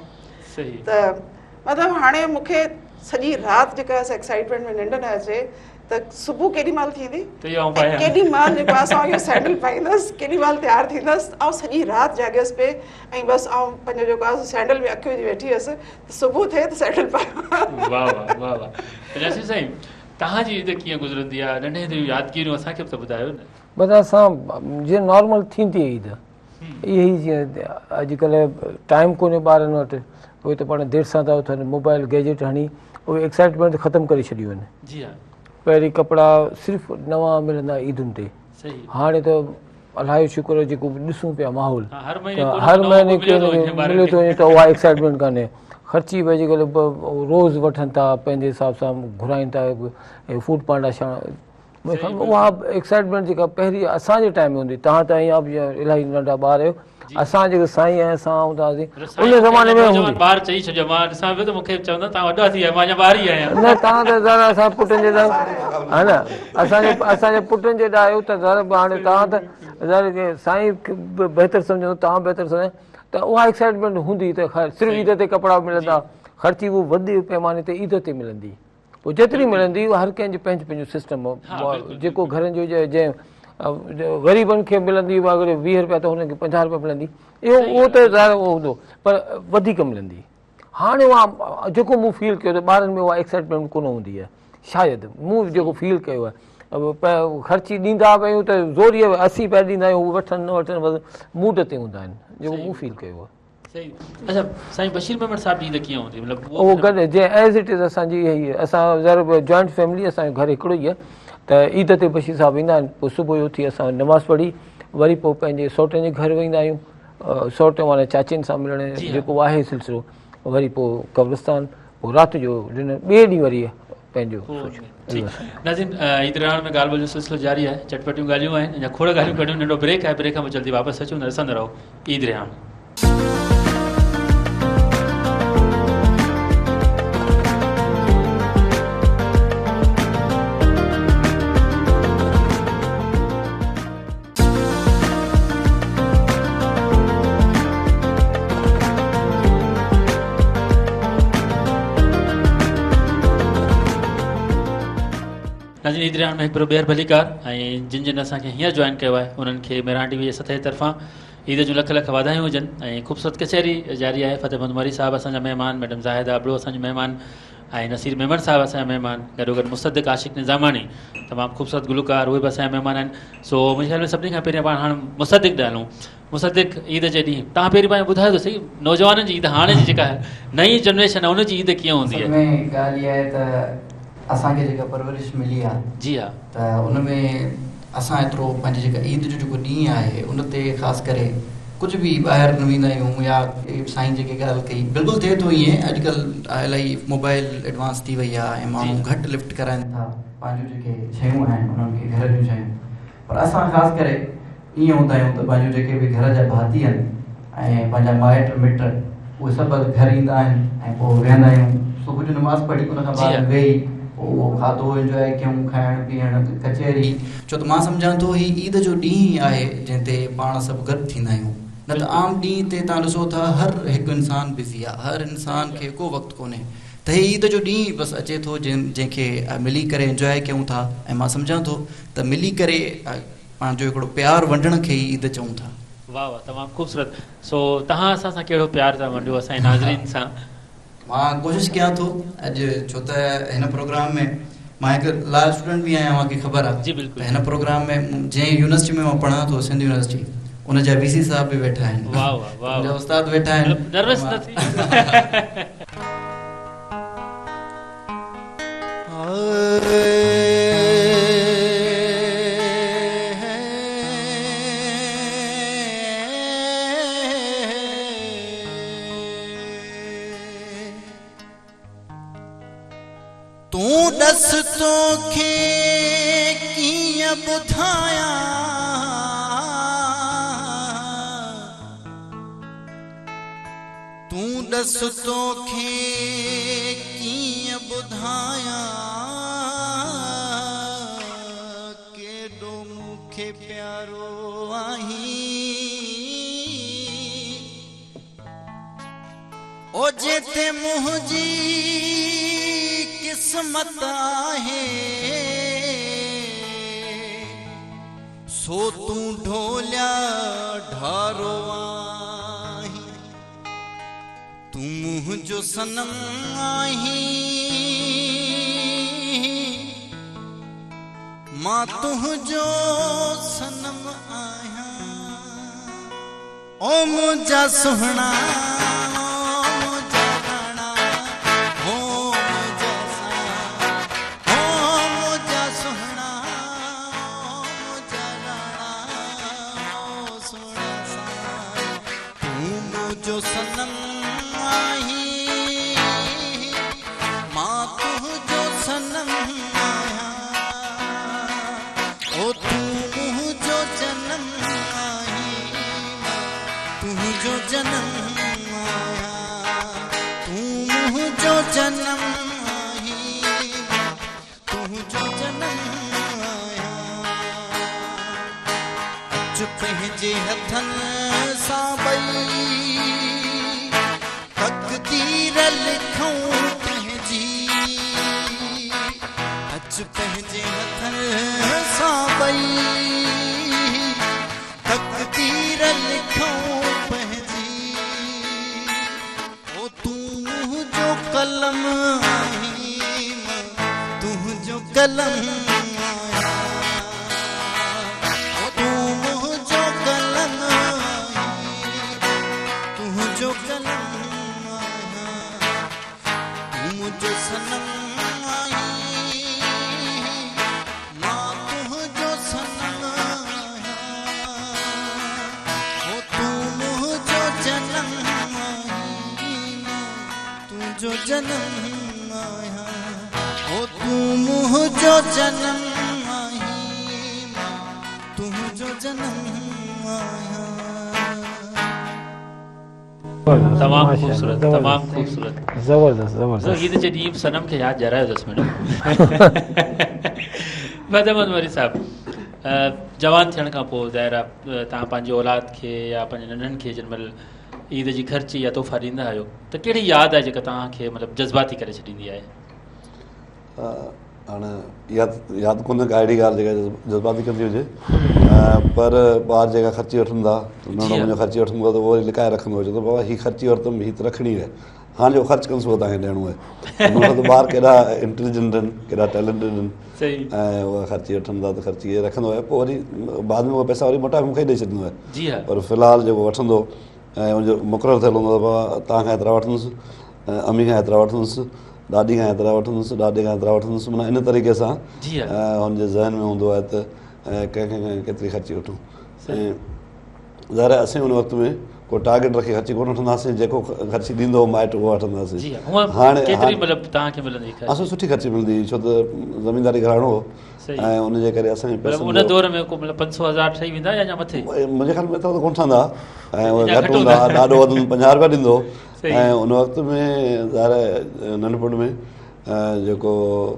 त मतिलबु हाणे मूंखे सॼी राति जेका आहे एक्साइटमेंट में निंड न अचे त सुबुह केॾी महिल थींदी, केॾी महिल जेको आहे असां इहो सैंडल पाईंदसि, केॾी महिल तयारु थींदसि। ऐं सॼी राति जाॻियसि पे ऐं बसि ऐं पंहिंजो जेको आहे सैंडल में अखि विझी वेठी हुअसि त सुबुह थिए त सैंडल पायां। साईं, तव्हांजी ईद कीअं गुज़रंदी आहे? नंढे हूंदे यादगिरियूं असांखे बि त ॿुधायो न। बसि असां जीअं नॉर्मल थींदी ईद इहा ई, जीअं अॼुकल्ह टाइम कोन्हे ॿारनि वटि, उहे त पाण देरि सां था उथनि, मोबाइल गैजेट हणी उहे एक्साइटमेंट ख़तमु करे छॾियूं आहिनि। जी हा। पहिरीं कपिड़ा सिर्फ़ु नवां मिलंदा ईदुनि ते, हाणे त अलाए शुक्र जेको ॾिसूं पिया माहौल, हर महीने मिले थो वञे त उहा एक्साइटमेंट कान्हे। ख़र्ची बि अॼुकल्ह रोज़ वठनि था, पंहिंजे हिसाब सां घुराइनि था, फूड पांडा छा, उहा एक्साइटमेंट जेका पहिरीं असांजे टाइम में हूंदी। तव्हां त अञा बि इलाही नंढा ॿार आहियो, असां जेके साईं ऐं असां हूंदा हुआसीं उन ज़माने में ॿार चई छॾियो, मां ॾिसां पियो त मूंखे चवंदा तव्हां वॾा थी विया, मां अञा ॿार ई आहियां। न, तव्हां त दादा असां पुटनि जे लाइ हा न, असांजे पुटनि जे लाइ आहियो त दादा, हाणे तव्हां त साईं बहितर सम्झो, तव्हां बहितर सम्झो, त उहा एक्साइटमेंट हूंदी त ख़ैर सिर्फ़ु ईद ते कपिड़ा मिलंदा, ख़र्ची उहा वॾे पैमाने ते ईद ते मिलंदी। पोइ जेतिरी मिलंदी हर कंहिंजो पंहिंजो पंहिंजो सिस्टम हो, जेको घरनि जो जंहिं ग़रीबनि खे मिलंदी उहा अगरि 20 रुपया त हुनखे 50 रुपया मिलंदी, इहो उहो त उहो हूंदो, पर वधीक मिलंदी। हाणे उहा जेको मूं फील कयो त ॿारनि में उहा एक्साइटमेंट कोन हूंदी आहे, शायदि मूं जेको फील कयो आहे। ख़र्ची ॾींदा पियूं त ज़ोरीअ 80 रुपया ॾींदा आहियूं, उहे वठनि न वठनि, बसि मूड ते हूंदा आहिनि, जेको मूं फील कयो आहे। अच्छा साईं, बशीर मेमण साहिब जी ईद कीअं हूंदी? मतिलबु उहो गॾु जीअं एज़ इट इज़ असांजी इहा ई, असां जॉइंट फैमिली, असांजो घर हिकिड़ो ई आहे, त ईद ते बशीर साहिबु ईंदा आहिनि। पोइ सुबुह जो उथी असां नमाज़ पढ़ी वरी पोइ पंहिंजे सौटनि जे घर वेंदा आहियूं, सौट माना चाचियुनि सां मिलण जेको आहे सिलसिलो, वरी पोइ कब्रिस्तान, पोइ राति जो डिनर, ॿिए ॾींहुं वरी पंहिंजो। नाज़रीन, ईद रहण में ॻाल्हि ॿोल जो सिलसिलो जारी आहे, चटपटियूं ॻाल्हियूं आहिनि, अञा खोड़ ॻाल्हियूं कढियूं, नंढो ब्रेक आहे, ब्रेक खां पोइ जल्दी वापसि अचूं, ॾिसंदा रहो ईद रहण। नाज़रीन, ईद रियाण में हिकु भेरो ॿीहर भलीकार ऐं जिन जिन असांखे हींअर जॉइन कयो आहे उन्हनि खे मेहरान टीवी जे सतह तरफ़ां ईद जूं लख लख वाधायूं हुजनि ऐं ख़ूबसूरत कचहरी जारी आहे। फ़तेहमंद मरी साहिबु असांजा महिमान, मैडम ज़ाहिदा अबड़ो असांजो महिमान ऐं नसीर मेमन साहिबु असांजा महिमान, गॾोगॾु मुसद्दिक़ आशिक़ निज़ामानी तमामु ख़ूबसूरत गुलकार, उहे बि असांजा महिमान आहिनि। सो मुंहिंजे ख़्याल में सभिनी खां पहिरियों पाण हाणे मुसद्दिक़ ॾे हलूं। मुसद्दिक़, ईद जे ॾींहुं तव्हां पहिरीं पाण ॿुधायो त सही, नौजवाननि जी ईद हाणे जी जेका नई जनरेशन आहे उनजी ईद कीअं हूंदी आहे? ॻाल्हि इहा आहे त असांखे जेका परवरिश मिली आहे, जी हा, त उन में असां एतिरो पंहिंजी जेका ईद जो जेको ॾींहुं आहे उन ते ख़ासि करे कुझु बि ॿाहिरि न वेंदा आहियूं या साईं जेके ॻाल्हि कई बिल्कुलु थिए थो ईअं। अॼुकल्ह इलाही मोबाइल एडवांस थी वई आहे ऐं माण्हू घटि लिफ्ट कराइनि था पंहिंजूं जेके शयूं आहिनि उन्हनि खे, घर जूं शयूं। पर असां ख़ासि करे ईअं हूंदा आहियूं त पंहिंजूं जेके बि घर जा भाती आहिनि ऐं पंहिंजा माइट मिट उहे सभु घर ईंदा आहिनि ऐं पोइ वेहंदा आहियूं, सुबुह जो नमाज़ पढ़ी उन खां बाद वेही उहो खाधो इंजॉय कयूं, खाइणु पीअणु, कचहरी। छो त मां सम्झां थो ही ईद जो ॾींहुं आहे जंहिं ते पाण सभु गॾु थींदा आहियूं। न त आम ॾींहं ते तव्हां ॾिसो था हर हिकु इंसानु बिज़ी आहे, हर इंसान खे को वक़्तु कोन्हे। त हे ईद जो ॾींहुं बसि अचे थो जंहिंखे मिली करे इंजॉय कयूं था ऐं मां सम्झां थो त मिली करे पंहिंजो हिकिड़ो प्यारु वंडण खे ई ईद चऊं था। वाह वाह, तमामु ख़ूबसूरत। सो तव्हां असां सां कहिड़ो प्यारु था वंडियो असांजे नाज़रीन सां? मां कोशिशि कयां थो अॼु, छो त हिन प्रोग्राम में मां हिकु लाल स्टूडेंट बि आहियां, मूंखे ख़बर आहे। जी बिल्कुलु। हिन प्रोग्राम में जंहिं यूनिवर्सिटी में मां पढ़ां थो, सिंध यूनिवर्सिटी, उन जा वीसी साहब बि वेठा आहिनि। वाह वाह वाह, मुंहिंजा उस्ताद वेठा आहिनि। नर्वस न थी? तूं ॾस तोखे कीअं ॿुधायां, तूं ॾस तोखे कीअं ॿुधायां, केॾो मूंखे प्यारो आहीं, ओ जेते मुंहिंजी किस्मत आहे सो तूं ढोलिया ढारो आहीं, तूं मुंहिंजो सनम आहीं, मां तुंहिंजो सनम आहियां, ओ मुंहिंजा सुहिणा सनम आहीं, मां तुंहिंजो सनम आहियां, ओ तूं मुंहिंजो जनम आहीं, तुंहिंजो जनम आहियां, तूं मुंहिंजो जनम आहीं, तुंहिंजो जनम आहियां। अच पंहिंजे हथनि सां ॿई तक़दीर लिखूं पंहिंजी, अच पंहिंजे हथनि सां ॿई तक़दीर लिखूं पंहिंजी, ओ तूं मुंहिंजो कलम आहीं, तुंहिंजो कलम आहियां, ओ तूं मुंहिंजो कलम आहीं, तुंहिंजो कलम मुंहिंजो सनम आहीं, मां तुंहिंजो सनम आहियां, ओ तूं मुंहिंजो जनम आहीं, तुंहिंजो जनम आहियां, ओ तूं मुंहिंजो जनम आहीं, तुंहिंजो जनम आहियां। तमामु ख़ूबसूरत, तमामु ख़ूबसूरत, ज़बरदस्त ज़बरदस्त। ईद जे ॾींहुं सनम खे यादि ॾियारायो 10 मिनट। फ़तेहमंद मरी साहिबु, जवान थियण खां पोइ ज़ाहिर आहे तव्हां पंहिंजी औलाद खे या पंहिंजे नंढनि खे जंहिं महिल ईद जी ख़र्ची या तोहफ़ा ॾींदा आहियो त कहिड़ी यादि आहे जेका तव्हांखे मतिलबु जज़्बाती करे छॾींदी आहे? हाणे यादि कोन्हे का अहिड़ी ॻाल्हि जेका जज़्बाती कंदी हुजे, पर ॿार जेका ख़र्ची वठंदा नंढो मुंहिंजो ख़र्ची वठंदो आहे त उहो वरी लिकाए रखंदो हुजे त बाबा हीअ ख़र्ची वरितमि हीअ त रखणी आहे, हाणे जो ख़र्चु कंदुसि उहो तव्हांखे ॾियणो आहे। त ॿार केॾा इंटेलिजेंट आहिनि, केॾा टैलेंटेड आहिनि, ऐं उहा ख़र्ची वठंदा त ख़र्ची रखंदो आहे, पोइ वरी बाद में उहे पैसा वरी मोटाए मूंखे ॾेई छॾींदो आहे। पर फ़िलहालु जेको वठंदो ऐं उनजो मुक़ररु थियलु हूंदो आहे बाबा तव्हां खां एतिरा वठंदुसि, अम्मी खां एतिरा वठंदुसि, ॾाॾी खां एतिरा वठंदुसि, ॾाॾे खां एतिरा वठंदुसि, माना इन तरीक़े सां हुनजे ज़हन में हूंदो आहे त कंहिंखे केतिरी ख़र्ची वठूं। ऐं ज़ाहिर आहे असीं हुन वक़्त में को टारगेट रखी ख़र्ची कोन वठंदासीं, जेको ख़र्ची ॾींदो माइट उहो वठंदासीं। हाणे असां सुठी ख़र्ची मिलंदी हुई, छो त ज़मीनदारी घराणो हो ऐं उनजे करे असांजे मुंहिंजे ख़्याल में त कोन ठहंदा ऐं उहे घटि हूंदा, ॾाढो वधि 50 रुपया ॾींदो। ऐं उन वक़्त में ज़ाहिर आहे नंढपण में जेको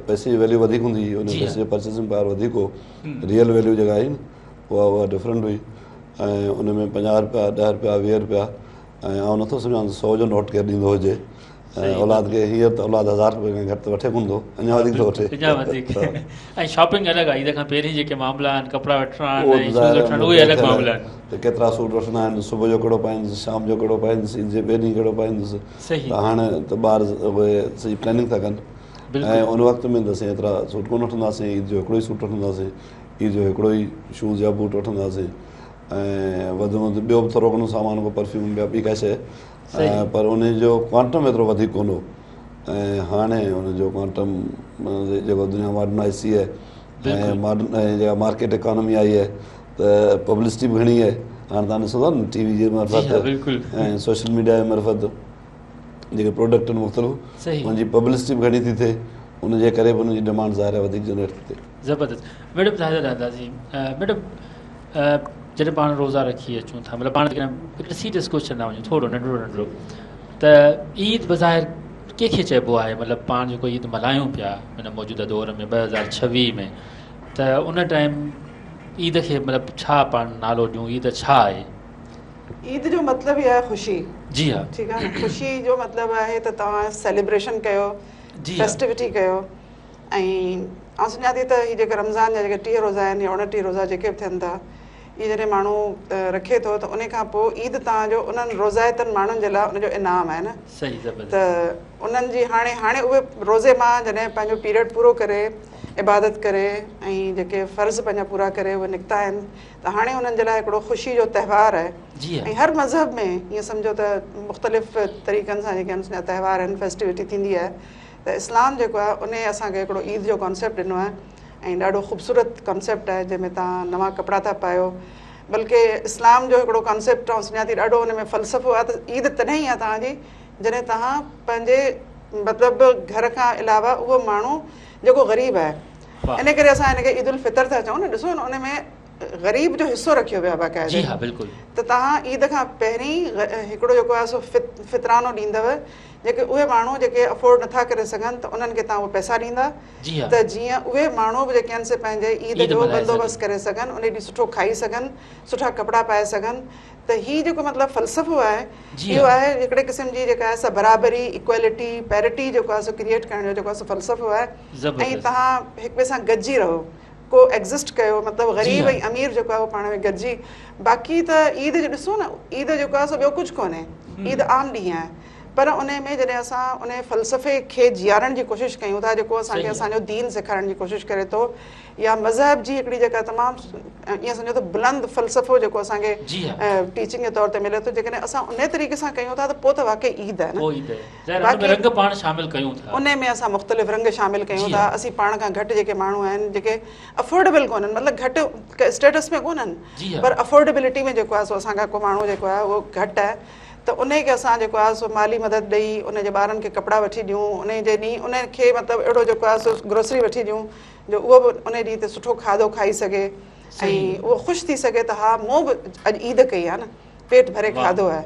पैसे जी वैल्यू वधीक हूंदी हुई, उन पैसे जो परचेसिंग पावर वधीक हो, रियल वैल्यू जेका आई उहा डिफरेंट हुई। ऐं उन में 50 रुपया, 10 रुपया, 20 रुपया, ऐं आउं नथो सम्झां 100 जो नोट केरु ॾींदो हुजे औलाद खे। हीअं त औलाद 1000 रुपए खां घटि त वठे कोन थो, अञा वधीक थो वठे। ऐं शॉपिंग अलॻि आहे, ईद खां पहिरीं जेके मामला आहिनि, कपिड़ा वठणा आहिनि, उहे अलॻि मामला आहिनि। त केतिरा सूट वठंदा आहिनि, सुबुह जो कहिड़ो पाईंदुसि, शाम जो कहिड़ो पाईंदुसि, ईद जे ॿिए ॾींहुं कहिड़ो पाईंदुसि। त हाणे त ॿार उहे सॼी प्लैनिंग था कनि। ऐं उन वक़्त में त असीं एतिरा सूट कोन वठंदासीं, ईद जो हिकिड़ो ई सूट वठंदासीं, ईद जो हिकिड़ो ई शूज़ या बूट वठंदासीं, ऐं वधि में वधि ॿियो बि थोरो घणो सामान को परफ्यूम या ॿी का शइ, पर उनजो क्वांटम एतिरो वधीक कोन हो। ऐं हाणे हुनजो क्वांटम जेको दुनिया मॉडर्नाइज़ थी आहे ऐं जेका मार्केट इकॉनमी आई आहे त पब्लिसिटी बि घणी आहे। हाणे तव्हां ॾिसो था न टीवी जे मार्फत ऐं सोशल मीडिया जे मार्फत जेके प्रोडक्ट आहिनि मुख़्तलिफ़, हुनजी पब्लिसिटी बि घणी थी थिए, उनजे करे बि उनजी डिमांड ज़ाहिर आहे वधीक जनरेट थी थिए। ज़बरदस्त। मैडम मैडम जॾहिं पाण रोज़ा रखी अचूं था, मतिलबु पाण हिकिड़े सीरियस क्वेश्चन था वञूं, थोरो नंढिड़ो नंढिड़ो, त ईद बज़ाहिर कंहिंखे चइबो आहे? मतिलबु पाण जेको ईद मल्हायूं पिया हिन मौजूदा दौर में 2026 में, त उन टाइम ईद खे मतिलबु छा पाण नालो ॾियूं? ईद छा आहे? ईद जो मतिलबु ई आहे ख़ुशी। जी हा, ठीकु आहे न। ख़ुशी जो मतिलबु आहे त तव्हां सेलिब्रेशन कयो, फेस्टिविटी कयो। ऐं आउं सम्झां थी त हीअ जेके रमज़ान जा जेके 30 रोज़ा आहिनि या 29 रोज़ा जेके बि थियनि था, इहे जॾहिं माण्हू रखे थो त उन खां पोइ ईद तव्हांजो उन्हनि रोज़ाइतनि माण्हुनि जे लाइ उनजो इनाम आहे न। त उन्हनि जी हाणे उहे रोज़े मां जॾहिं पंहिंजो पीरियड पूरो करे इबादत करे ऐं जेके फ़र्ज़ पंहिंजा पूरा करे उहे निकिता आहिनि, त हाणे उन्हनि जे लाइ हिकिड़ो ख़ुशी जो त्योहार आहे। ऐं हर मज़हब में ईअं सम्झो त मुख़्तलिफ़ तरीक़नि सां जेके आहिनि त्योहार आहिनि, फेस्टिविटी थींदी आहे। त इस्लाम जेको आहे उन असांखे हिकिड़ो ईद जो कॉन्सेप्ट ॾिनो आहे ऐं ॾाढो ख़ूबसूरत कॉन्सेप्ट आहे, जंहिंमें तव्हां नवां कपिड़ा था पायो। बल्कि इस्लाम जो हिकिड़ो कॉन्सेप्ट ऐं सम्झां थी ॾाढो हुन में फ़लसफ़ो आहे त ईद तॾहिं ई आहे तव्हांजी जॾहिं तव्हां पंहिंजे मतिलबु घर खां अलावा उहो माण्हू जेको ग़रीब आहे, इन करे असां हिनखे ईद उल फितर था चऊं न। ॾिसो न, उन में ग़रीब जो हिसो रखियो वियो आहे बाक़ाइदा। त तव्हां ईद खां पहिरीं हिकिड़ो जेको आहे सो फितरानो ॾींदव, जेके उहे माण्हू जेके अफोर्ड नथा करे सघनि त उन्हनि खे तव्हां उहे पैसा ॾींदा, त जीअं उहे माण्हू बि जेके आहिनि से पंहिंजे ईद जो बंदोबस्तु करे सघनि, उन ॾींहुं सुठो खाई सघनि, सुठा कपिड़ा पाए सघनि। त हीअ जेको मतिलबु फ़लसफ़ो आहे, इहो आहे हिकिड़े क़िस्म जी जेका आहे सा बराबरी, इक्वेलिटी, पैरिटी जेको आहे सो क्रिएट करण जो जेको आहे सो फ़लसफ़ो आहे। ऐं तव्हां हिक ॿिए सां गॾिजी रहो, को एग्ज़िस्ट कयो, मतिलबु ग़रीब ऐं अमीर जेको आहे उहो पाण में गॾिजी। बाक़ी त ईद जो ॾिसो न, ईद जेको आहे सो ॿियो कुझु कोन्हे, ईद आम ॾींहुं आहे, पर उन में जॾहिं असां उन फ़लसफ़े खे जीआरण जी कोशिशि कयूं था, जेको असांखे असांजो दीन सेखारण जी कोशिशि करे थो, या मज़हब जी हिकिड़ी जेका तमामु ईअं सम्झो त बुलंद फ़लसफ़ो जेको असांखे टीचिंग जे तौर ते मिले थो, जेकॾहिं असां उन तरीक़े सां कयूं था त पोइ त वाक़ई ईद आहे न। उन में असां मुख़्तलिफ़ रंग शामिल कयूं था। असीं पाण खां घटि जेके माण्हू आहिनि, जेके अफोर्डेबल कोन्हनि, मतिलबु घटि स्टेटस में कोन्हनि, पर अफोर्डेबिलिटी में जेको आहे सो असांखां को माण्हू जेको आहे उहो घटि आहे, त उन खे असां जेको आहे सो माली मदद ॾेई उनजे ॿारनि खे कपिड़ा वठी ॾियूं, उन जे ॾींहुं उनखे मतिलबु अहिड़ो जेको आहे सो ग्रोसरी वठी ॾियूं जो उहो बि उन ॾींहं ते सुठो खाधो खाई सघे ऐं उहो ख़ुशि थी सघे त हा मूं बि अॼु ईद कई आहे न, पेट भरे खाधो आहे।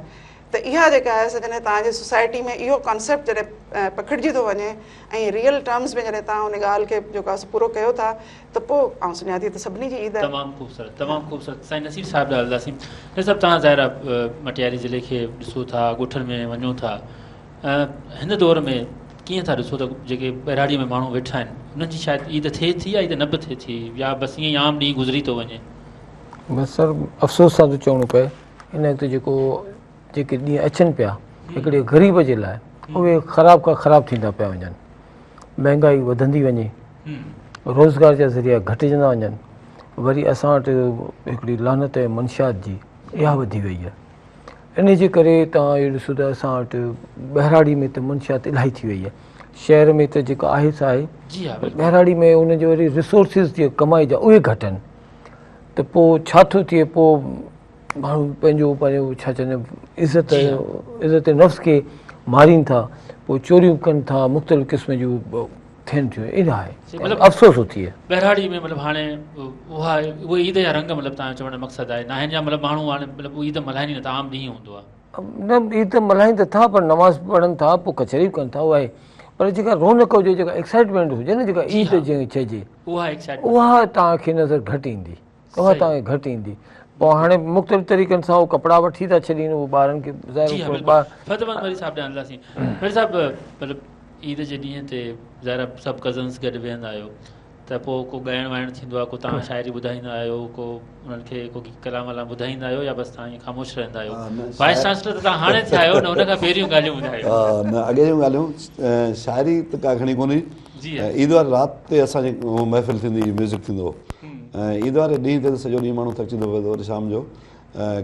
त इहा जेका आहे जॾहिं तव्हांजी सोसाइटी में इहो कॉन्सेप्ट जॾहिं पखिड़िजी थो वञे ऐं रियल टर्म्स में जॾहिं तव्हां उन ॻाल्हि खे जेको आहे पूरो कयो था, त पोइ आउं सम्झां थी त सभिनी जी ईद आहे। तमामु ख़ूबसूरत, तमामु ख़ूबसूरत। साईं नसीर साहिब ॾाढा हलंदासीं। सभु तव्हां ज़ाहिर मटियारी ज़िले खे ॾिसो था, ॻोठनि में वञो था, हिन दौर में कीअं था ॾिसो त जेके ॿहिराड़ीअ में माण्हू वेठा आहिनि उन्हनि जी शायदि ईद थिए थी या ईद न बि थिए थी या बसि ईअं ई आम ॾींहुं गुज़री थो वञे? बसि सर अफ़सोस सां थो चवणो पए इन वक़्तु जेके ॾींहं अचनि पिया हिकिड़े ग़रीब जे लाइ उहे ख़राब खां ख़राबु थींदा पिया वञनि, महांगाई वधंदी वञे, रोज़गार जा ज़रिया घटिजंदा वञनि, वरी असां वटि हिकिड़ी लानत ऐं मंशियात जी इहा वधी वई आहे। इन जे करे तव्हां इहो ॾिसो त असां वटि ॿहिराड़ी में त मंशियात इलाही थी वई आहे। शहर में त जेको आहे सा आहे, ॿहिराड़ी में उनजो वरी रिसोर्सिस जे कमाई जा उहे घटि आहिनि, त पोइ छा थो थिए, पोइ माण्हू पंहिंजो छा चवंदा आहिनि इज़त नफ़्स खे मारीनि था, पोइ चोरियूं कनि था, मुख़्तलिफ़ क़िस्म जूं थियनि थियूं। इन आहे अफ़सोस थो थिए ॿहिराड़ी में मतिलबु हाणे उहा ईद जा रंग मतिलबु तव्हांजो चवण जो मक़सदु आहे नाहिनि जा मतिलबु माण्हू हाणे मतिलबु ईद मल्हाइनि नथा, आम ॾींहुं हूंदो आहे न, ईद मल्हाइनि त था पर नमाज़ पढ़नि था, पोइ कचहरी कनि था, उहा आहे। पर जेका रौनक हुजे, जेका एक्साइटमेंट हुजे न, जेका ईद जंहिं चइजे, उहा तव्हांखे नज़र घटि ईंदी, उहा तव्हांखे घटि ईंदी। पोइ हाणे मुख़्तलिफ़ तरीक़नि सां उहो कपिड़ा वठी था छॾीनि, उहो ॿारनि खे ईद जे ॾींहं ते ज़ाहिर सभु कज़न्स गॾु वेहंदा आहियो त पोइ को ॻाइणु वाइणु थींदो आहे, को तव्हां शाइरी ॿुधाईंदा आहियो, को उन्हनि खे को कलाम वलाम ॿुधाईंदा आहियो या बसि तव्हां ईअं ख़ामोश रहंदा आहियो? वाइस चांसलर त तव्हां हाणे थिया आहियो न, हुन खां पहिरियों ॻाल्हियूं ॿुधायो। न, अॻे जूं ॻाल्हियूं शाइरी त का खणी कोन्हे। ईद वारी राति ते असांजी महफ़िल थींदी, म्यूज़िक थींदो, ऐं ईद वारे ॾींहं ते त सॼो ॾींहुं माण्हू थकिजी थो पए, वरी शाम जो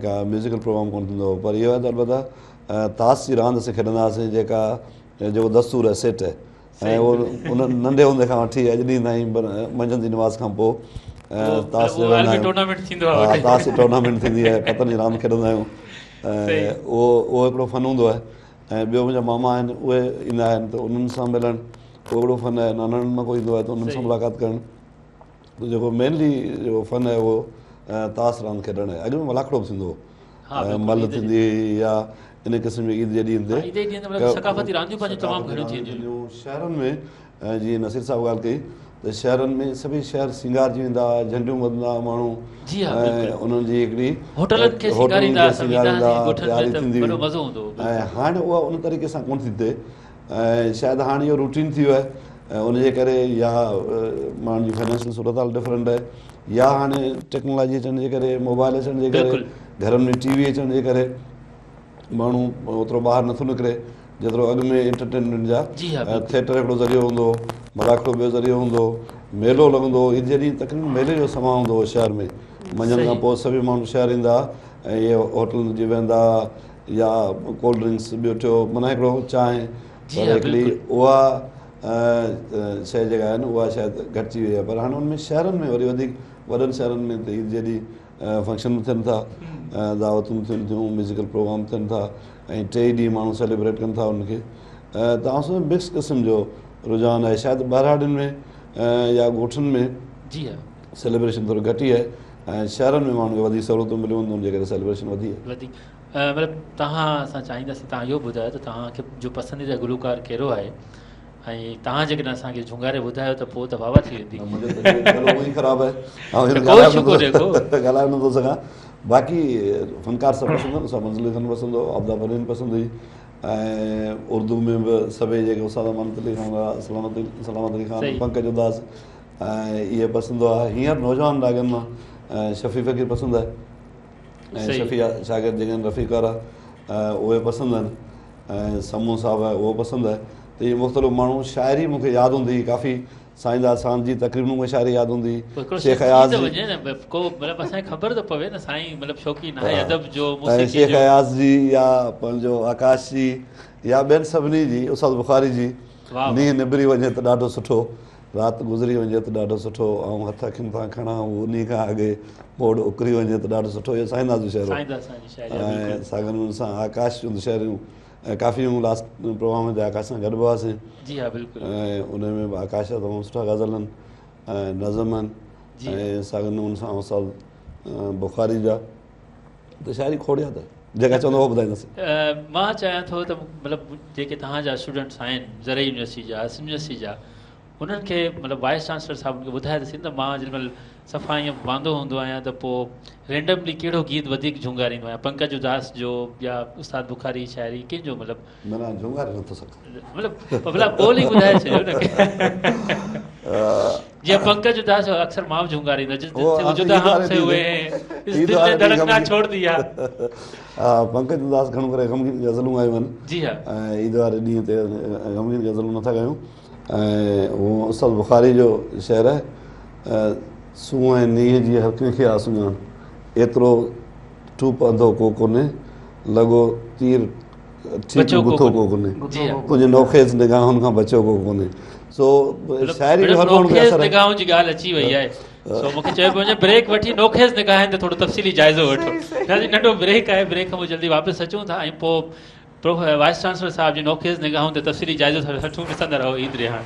का म्यूज़िकल प्रोग्राम कोन्ह थींदो। पर इहो आहे त अलबत्ता ताश जी रांदि असीं खेॾंदा हुआसीं, जेको दस्तूर आहे सेट, ऐं उहो उन नंढे हूंदे खां वठी अॼु ॾींहं ताईं मंझंदि जी नमाज़ खां पोइ ताश ते वेंदा आहियूं, ताश जी टूर्नामेंट थींदी आहे, पतनि जी रांदि खेॾंदा आहियूं। ऐं उहो हिकिड़ो फ़न हूंदो आहे। ऐं ॿियो मुंहिंजा मामा आहिनि, उहे ईंदा आहिनि त उन्हनि सां मिलणु उहो हिकिड़ो फ़न आहे। नानाणनि मां कोई ईंदो आहे त उन्हनि सां मुलाक़ात करणु, त जेको मेनली जेको फ़न आहे उहो ताश रांदि खेॾणु आहे। अॻु में मलाखड़ो बि थींदो हो, मल थींदी हुई या इन क़िस्म जी ईद जे ॾींहं ते शहरनि में, जीअं नसीर साहिबु ॻाल्हि कई त शहरनि में सभई शहर सिंगारजी वेंदा, झंडियूं ॿधंदा माण्हू, ऐं उन्हनि जी हिकिड़ी तयारी थींदी हुई। ऐं हाणे उहा उन तरीक़े सां कोन्ह थी थिए, ऐं शायदि हाणे इहो रूटीन थी वियो आहे, ऐं उनजे करे या माण्हुनि जी फाइनेंशियल सूरत हाल डिफरेंट आहे, या हाणे टेक्नोलॉजी अचण जे करे, मोबाइल अचण जे करे, घरनि में टीवी अचण जे करे माण्हू ओतिरो ॿाहिरि नथो निकिरे जेतिरो अॻु में एंटरटेनमेंट जा थिएटर हिकिड़ो ज़रियो हूंदो, मलाखड़ो ॿियो ज़रियो हूंदो, मेलो लॻंदो हो। ईद जे ॾींहुं तक़रीबन मेले जो समां हूंदो हो शहर में। मंझंदि खां पोइ सभई माण्हू शहर ईंदा ऐं इहे होटल जी वेंदा या कोल्ड ड्रिंक्स ॿियो थियो, माना हिकिड़ो चांहि। पर हिकिड़ी उहा शइ जेका आहे न, उहा शायदि घटिजी वई आहे। पर हाणे उनमें शहरनि में वरी वधीक वॾनि शहरनि में त ईद जे ॾींहुं फंक्शन बि थियनि था, दावतूं थियनि थियूं, म्यूज़िकल प्रोग्राम थियनि था, ऐं 3 ॾींहं माण्हू सेलिब्रेट कनि था उनखे। तव्हां सां मिक्स क़िस्म जो रुझान आहे। शायदि ॿहिराड़ियुनि में या ॻोठनि में सेलिब्रेशन थोरो घटि ई आहे, ऐं शहरनि में माण्हुनि खे वधीक सहूलियतूं मिलियूं आहिनि, हुनजे करे सेलिब्रेशन वधी आहे। मतिलबु तव्हां असां चाहींदासीं तव्हां इहो ॿुधायो त तव्हांखे जो पसंदीदा गुलूकार कहिड़ो आहे, ऐं तव्हां जेकॾहिं असांखे झुंगारे ॿुधायो त पोइ त वाह थी वेंदी। ख़राबु आहे, ॻाल्हाए नथो सघां। बाक़ी फ़नकार सभु पसंदि आहिनि, सभु मंज़िल खनि पसंदि हो, आबदा परीन पसंदि हुई, ऐं उर्दू में बि सभई जेके उस्ताद अमानत अली खान, सलामत अली खान, पंकज उदास, ऐं इहे पसंदि हुआ। हींअर नौजवान रागनि मां शफ़ी फ़कीर पसंदि आहे, ऐं शफ़ी शागिर्द जेके आहिनि रफ़ीक वारा उहे पसंदि आहिनि, ऐं समूह साहिबु आहे उहो पसंदि आहे। त इहे मुख़्तलिफ़ माण्हू, शाइरी मूंखे यादि हूंदी हुई काफ़ी, साईंदास साहब जी तक़रीबनि में शाइरी यादि हूंदी हुई, शेख अयाज़ जी, शेख अयाज़ जी या पंहिंजो आकाश जी या ॿियनि सभिनी जी, उस्ताद बुखारी जी, नींहुं निबिरी वञे त ॾाढो सुठो, राति गुज़री वञे त ॾाढो सुठो, ऐं हथ अखियुनि सां खणा उन खां अॻे बोड़ उकिरी वञे त ॾाढो सुठो। इहो साईंदास जो शहर, ऐं सागरनि सां आकाश जूं शाइरियूं काफ़ी लास्ट प्रोग्राम ते आकाश सां गॾु हुआसीं, ऐं उन में बि आकाश जा तमामु सुठा गज़ल आहिनि ऐं नज़म आहिनि, ऐं सागरनि सां उस्ताद बुखारी जा त शाइरी खोड़िया त जेका चवंदो उहो ॿुधाईंदासीं। मां चाहियां थो त मतिलबु जेके तव्हांजा स्टूडेंट्स आहिनि ज़रई यूनिवर्सिटी जा, यूनिवर्सिटी जा, उन्हनि खे मतिलबु वाइस चांसलर साहिब खे ॿुधाए त मां जेॾीमहिल सफ़ा ईअं वांदो हूंदो आहियां त पोइ रेंडमली कहिड़ो गीत वधीक झुंगारींदो आहियां, पंकज उदास जो या उस्ताद बुखारी शाइरी कंहिंजो मतिलबु माना झुंगारे नथो सघां, मतिलबु भला ॿोली ॿुधाए छॾियो न जीअं पंकज उदास जो अक्सर मां बि झुंगारींदो जुदा हमसे हुए इस दिल ने धड़कना छोड़ दिया। हा, पंकज उदास घणो करे ग़मगीन गज़लूं आयूं आहिनि। जी हा, ऐं ईद वारे ॾींहं ते ग़मगीन गज़लूं नथा कयूं। ऐं उहो उस्ताद बुखारी जो शेर आहे, सूंहं ऐं नींहं जी हर कंहिंखे आहे सुञाण, एतिरो टूप अंधो को कोन्हे, लॻो तीर ठीक गुथो को कोन्हे, तुंहिंजे नौखेज़ निगाहुनि खां बचियो को कोन्हे। सो शाइरी जो हर माण्हू खे असर आहे। निगाहुनि जी ॻाल्हि अची वई आहे। सो मूंखे चयो पियो वञे ब्रेक वठी नौखेज़ निगाहनि ते थोरो तफ़सीली जाइज़ो वठो। नंढो ब्रेक आहे, ब्रेक खां पोइ जल्दी वापसि अचूं था ऐं पोइ वाइस चांसलर साहिब जी नौखेज़ निगाहुनि ते तफ़सीली जाइज़ो वठूं, ॾिसंदा रहो ईद रिहान।